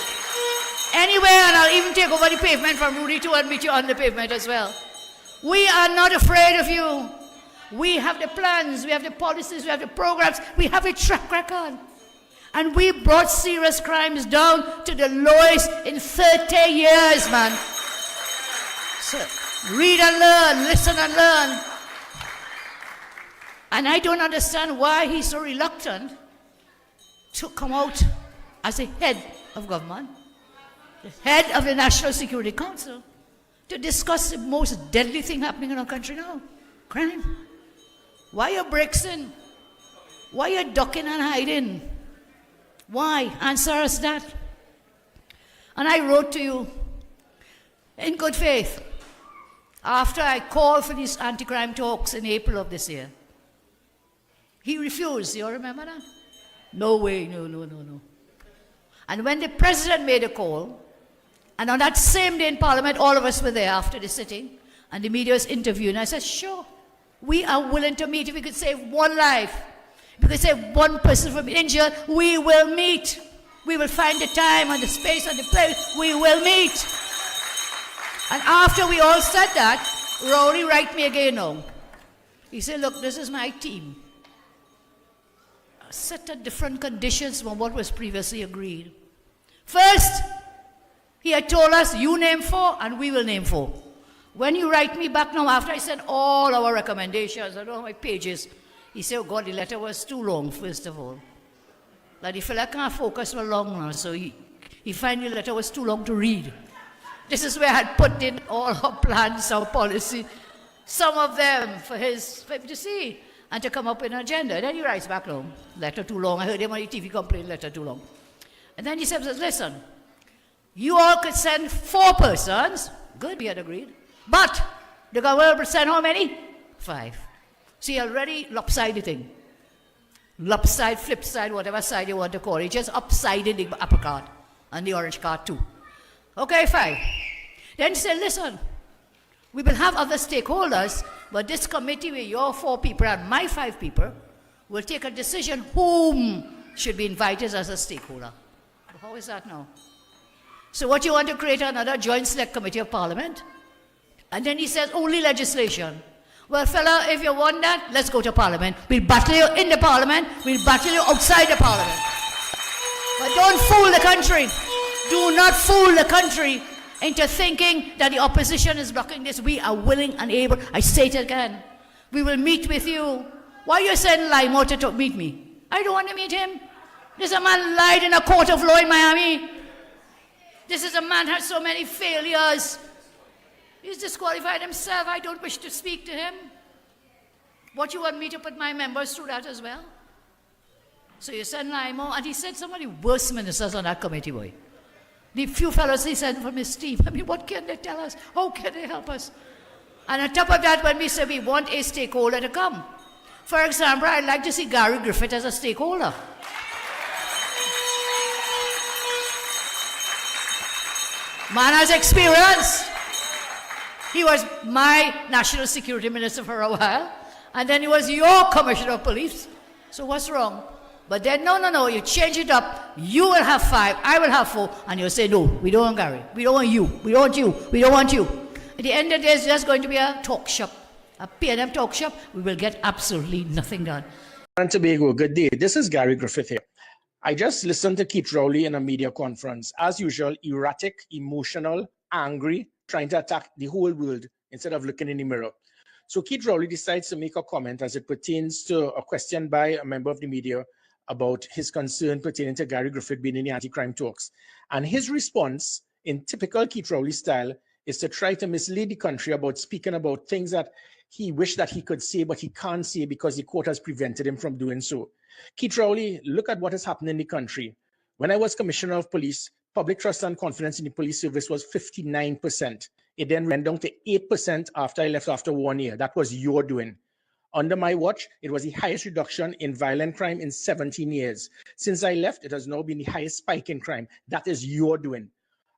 Anywhere, and I'll even take over the pavement from Rudy to and meet you on the pavement as well. We are not afraid of you. We have the plans, we have the policies, we have the programs, we have a track record. And we brought serious crimes down to the lowest in 30 years, man. So read and learn, listen and learn. And I don't understand why he's so reluctant to come out as a head of government, the head of the National Security Council, to discuss the most deadly thing happening in our country now, crime. Why are breaks in? Why are you ducking and hiding? Why? Answer us that. And I wrote to you in good faith after I called for these anti-crime talks in April of this year. He refused. You remember that? No way, no. And when the president made a call, and on that same day in Parliament, all of us were there after the sitting, and the media was interviewing, I said, sure, we are willing to meet. If we could save one life, if we could save one person from injury, we will meet. We will find the time and the space and the place. We will meet. And after we all said that, Rowley write me again now. He said, look, this is my team. Set at different conditions from what was previously agreed. First, he had told us, you name 4 and we will name 4. When you write me back now, after I sent all our recommendations, I don't know how many pages, he said, oh God, the letter was too long, first of all. Like the fella can't focus for long now, so he found the letter was too long to read. This is where I had put in all our plans, our policy, some of them for him to see, and to come up with an agenda. And then he writes back now, letter too long. I heard him on the TV complain, letter too long. And then he says, listen, you all could send 4 persons. Good, we had agreed. But the government will send how many? 5. See, already lopsided thing. Lopside, flip side, whatever side you want to call it. Just upsided the upper card and the orange card too. Okay, 5. Then he said, listen, we will have other stakeholders, but this committee with your 4 people and my 5 people will take a decision whom should be invited as a stakeholder. How is that now? So what you want to create another joint select committee of parliament? And then he says only legislation. Well, fella, if you want that, let's go to parliament. We'll battle you in the parliament, we'll battle you outside the parliament. But don't fool the country. Do not fool the country into thinking that the opposition is blocking this. We are willing and able. I say it again. We will meet with you. Why you send Limo to meet me? I don't want to meet him. This is a man lied in a court of law in Miami. This is a man who has so many failures. He's disqualified himself. I don't wish to speak to him. What you want me to put my members through that as well? So you send Limo, and he said some of the worst ministers on that committee, boy. The few fellows he sent from his team. I mean, what can they tell us? How can they help us? And on top of that, when we say we want a stakeholder to come. For example, I'd like to see Gary Griffith as a stakeholder. Man has experience. He was my national security minister for a while, and then he was your commissioner of police. So what's wrong? But then, no, you change it up. You will have 5, I will have 4, and you'll say, no, we don't want Gary. We don't want you. We don't want you. We don't want you. At the end of the day, it's just going to be a talk shop, a P&M talk shop. We will get absolutely nothing done. And Tobago, good day. This is Gary Griffith here. I just listened to Keith Rowley in a media conference. As usual, erratic, emotional, angry, trying to attack the whole world instead of looking in the mirror. So Keith Rowley decides to make a comment as it pertains to a question by a member of the media about his concern pertaining to Gary Griffith being in the anti-crime talks. And his response, in typical Keith Rowley style, is to try to mislead the country about speaking about things that he wished that he could say, but he can't say because the court has prevented him from doing so. Keith Rowley, look at what has happened in the country. When I was Commissioner of Police, public trust and confidence in the police service was 59%. It then went down to 8% after I left after 1 year. That was your doing. Under my watch, it was the highest reduction in violent crime in 17 years. Since I left, it has now been the highest spike in crime. That is your doing.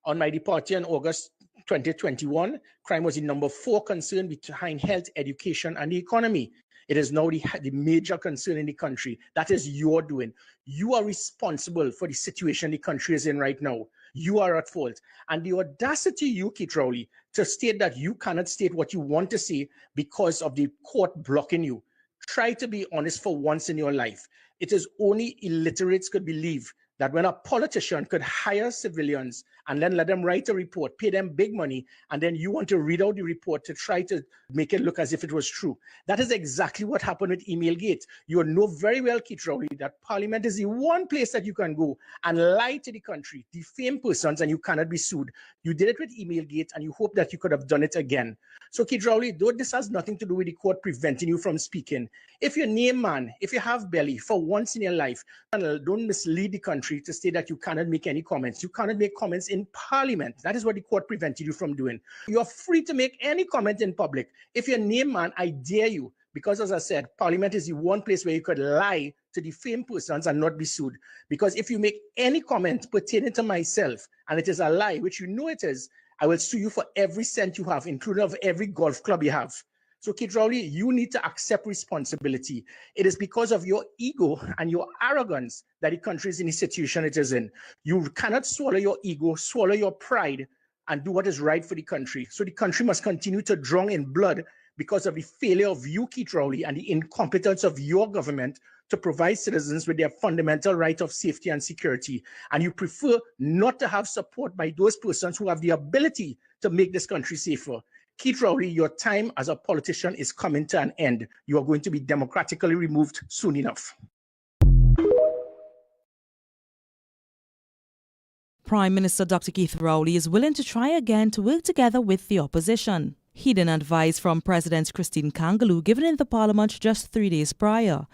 On my departure in August 2021, crime was the number 4 concern behind health, education, and the economy. It is now the major concern in the country. That is your doing. You are responsible for the situation the country is in right now. You are at fault. And the audacity, you, Keith Rowley, to state that you cannot state what you want to say because of the court blocking you. Try to be honest for once in your life. It is only illiterates could believe that when a politician could hire civilians and then let them write a report, pay them big money, and then you want to read out the report to try to make it look as if it was true. That is exactly what happened with Emailgate. You know very well, Keith Rowley, that Parliament is the one place that you can go and lie to the country, defame persons, and you cannot be sued. You did it with Emailgate, and you hope that you could have done it again. So, Keith Rowley, though this has nothing to do with the court preventing you from speaking, if you're name man, if you have belly, for once in your life, don't mislead the country to say that you cannot make any comments. You cannot make comments in Parliament. That is what the court prevented you from doing. You're free to make any comment in public. If you're name man, I dare you, because as I said, Parliament is the one place where you could lie to defame persons and not be sued. Because if you make any comment pertaining to myself, and it is a lie, which you know it is, I will sue you for every cent you have, including of every golf club you have. So, Keith Rowley, you need to accept responsibility. It is because of your ego and your arrogance that the country is in the situation it is in. You cannot swallow your ego, swallow your pride, and do what is right for the country. So the country must continue to drown in blood because of the failure of you, Keith Rowley, and the incompetence of your government to provide citizens with their fundamental right of safety and security. And you prefer not to have support by those persons who have the ability to make this country safer. Keith Rowley, your time as a politician is coming to an end. You are going to be democratically removed soon enough. Prime Minister Dr. Keith Rowley is willing to try again to work together with the opposition. Heeding advice from President Christine Kangaloo given in the Parliament just 3 days prior.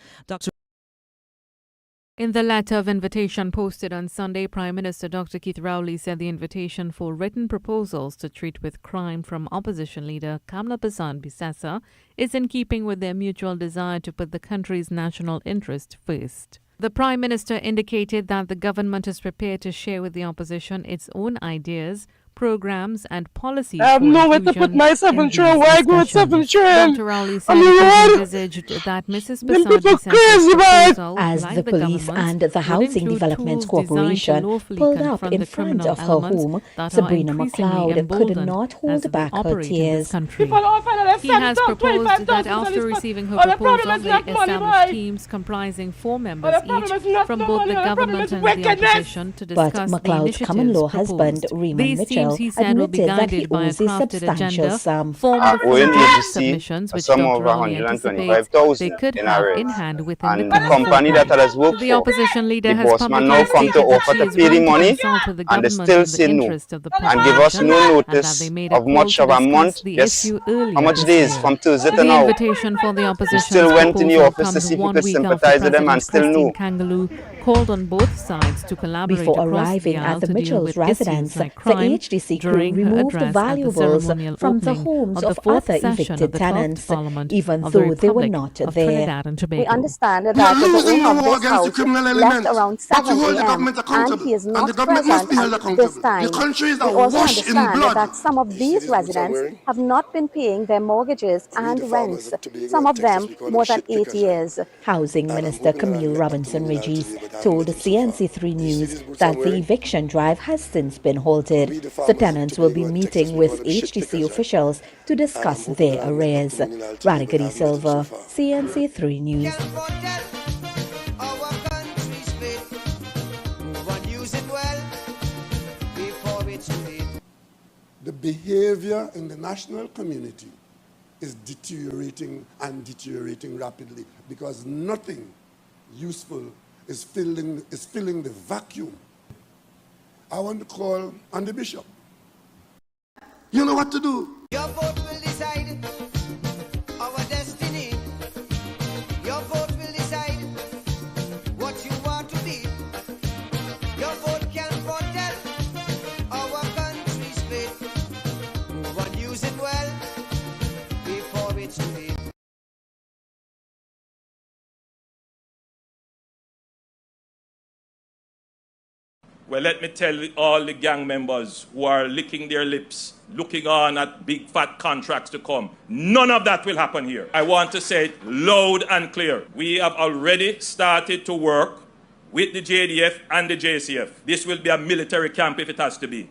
In the letter of invitation posted on Sunday, Prime Minister Dr. Keith Rowley said the invitation for written proposals to treat with crime from opposition leader Kamla Bissan-Bissessar is in keeping with their mutual desire to put the country's national interest first. The Prime Minister indicated that the government is prepared to share with the opposition its own ideas, programs and policies. I have nowhere to put my 7th term. Why go with 7th term? Dr. Rowley said he envisaged that Mrs. Bissar-Bissessar's as the police and the Housing Development Corporation pulled up in front of her home, Sabrina McLeod could not hold back her tears. He has proposed that after receiving her proposal, they establish teams comprising 4 members each from both the government and the opposition to discuss the McLeod's common-law husband, Raymond Mitchell, he said will be guided by a crafted agenda formed of submissions which Dr. Rowley anticipates they could have in hand within the company that has worked the opposition leader has publicly now come to offer to pay the money and they still say no and give us no notice of much of a month. Yes, how much days from Tuesday to now? Invitation for the opposition still went in the office to see if we could sympathize with them and still no. Kangaloo called on both sides to collaborate before arriving at the Mitchell's residence. The HDC crew removed the valuables from the homes of other evicted tenants, even though they were not there. We understand that the owner of this house left around 7 a.m. and he is not present at this time. We also understand that some of these residents have not been paying their mortgages and rents, some of them more than 8 years. Housing Minister Camille Robinson-Regis told CNC3 News that the eviction drive has since been halted. The tenants will be meeting with HDC officials to discuss their arrears. Radhika D. Silva, CNC3 News. The behavior in the national community is deteriorating and deteriorating rapidly because nothing useful is filling the vacuum. I want to call on the bishop. You know what to do. Your vote will decide our destiny. Your vote will decide what you want to be. Your vote can protect our country's fate. Move and use it well before it's too late. Well, let me tell all the gang members who are licking their lips, looking on at big fat contracts to come, none of that will happen here. I want to say it loud and clear. We have already started to work with the JDF and the JCF. This will be a military camp if it has to be.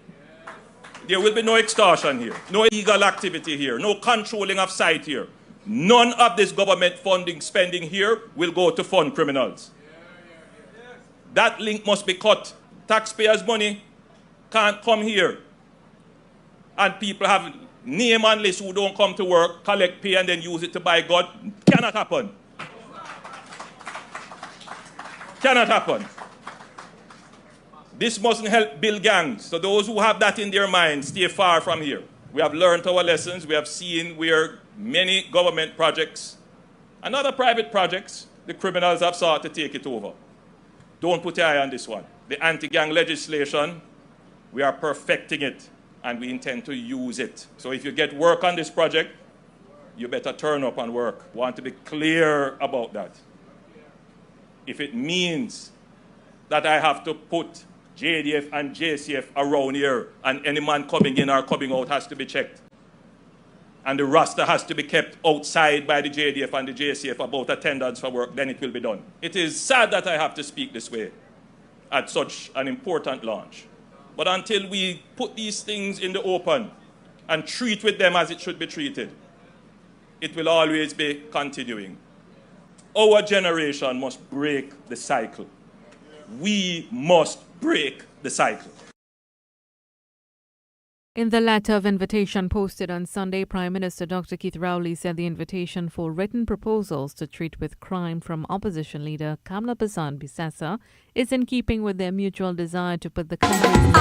There will be no extortion here, no illegal activity here, no controlling of site here. None of this government funding spending here will go to fund criminals. That link must be cut. Taxpayers' money can't come here. And people have name and list who don't come to work, collect pay, and then use it to buy God. Cannot happen. Cannot happen. This mustn't help build gangs. So those who have that in their minds, stay far from here. We have learned our lessons. We have seen where many government projects and other private projects, the criminals have sought to take it over. Don't put your eye on this one. The anti-gang legislation, we are perfecting it, and we intend to use it. So if you get work on this project, you better turn up and work. Want to be clear about that. If it means that I have to put JDF and JCF around here, and any man coming in or coming out has to be checked, and the roster has to be kept outside by the JDF and the JCF about attendance for work, then it will be done. It is sad that I have to speak this way at such an important launch. But until we put these things in the open and treat with them as it should be treated, it will always be continuing. Our generation must break the cycle. We must break the cycle. In the letter of invitation posted on Sunday, Prime Minister Dr. Keith Rowley said the invitation for written proposals to treat with crime from opposition leader Kamla Bissan-Bissessa is in keeping with their mutual desire to put the country in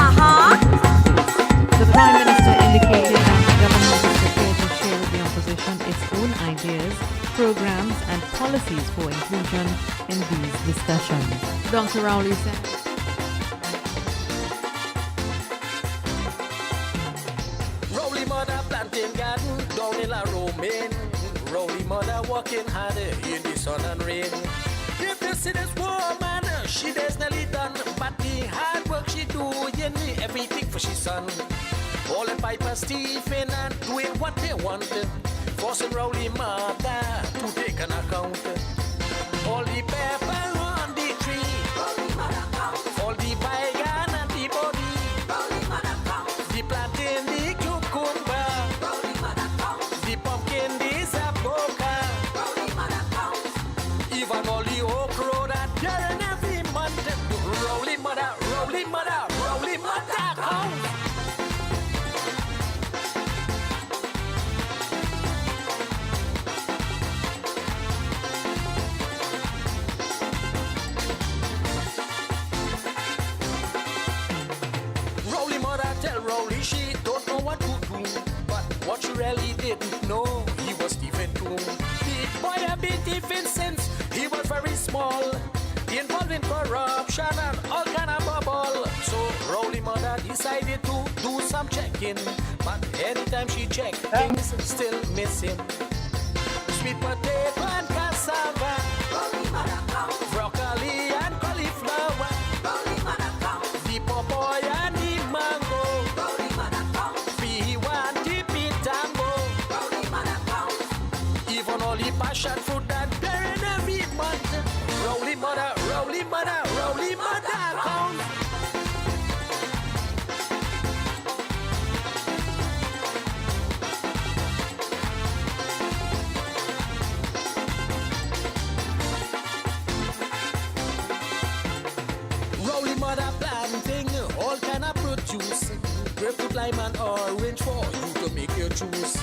The Prime Minister indicated that the government is prepared to share with the opposition its own ideas, programs and policies for inclusion in these discussions. Dr. Rowley said, mother planting garden down in La Romaine. Rowley mother working harder in the sun and rain. If you see this woman, she is nearly done, but the hard work she doing everything for she son. All the pipers Stephen and doing what they want, forcing Rowley mother to take an account. All the pepper on the tree, all the bygone and the body, the planting, the cucumber, the pumpkin, the zaboka, even all the okra that they're in every month. Rowley mother, Rowley mother, Rowley mother count. Rowley mother tell Rowley she don't know what to do, but what she really didn't know, he was Stephen too. The boy had been Stephen since he was very small, involved in corruption and all kind of bubble. So Rowley mother decided to do some checking, but anytime she checked, things still missing. Sweet potato and cassava, broccoli and cauliflower, the pawpaw and the mango, P1 the pitango, even all the passion fruit and berry in every month. Rowley mother, Rowley mother, Rowley mother count. Rowley mother planting all kind of produce, grapefruit, lime and orange for you to make your juice.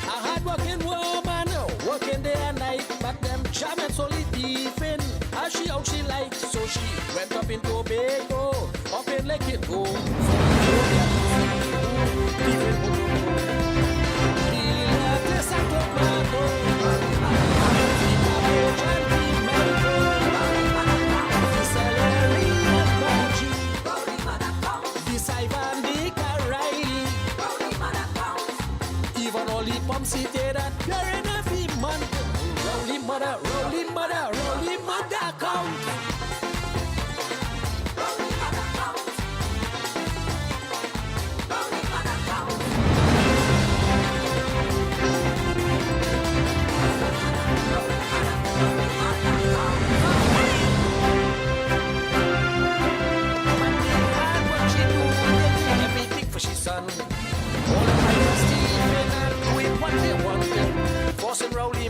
A hard-working woman, working day and night, but them jamming solely beefing, as she how she likes. So she went up in Tobago, up in Lake Go. Even all the pumps he did that they're in every month. Rowley mother, Rowley mother, Rowley mother count. Everything for she son. All the time Stephen and doing what they want. Forcing Rowley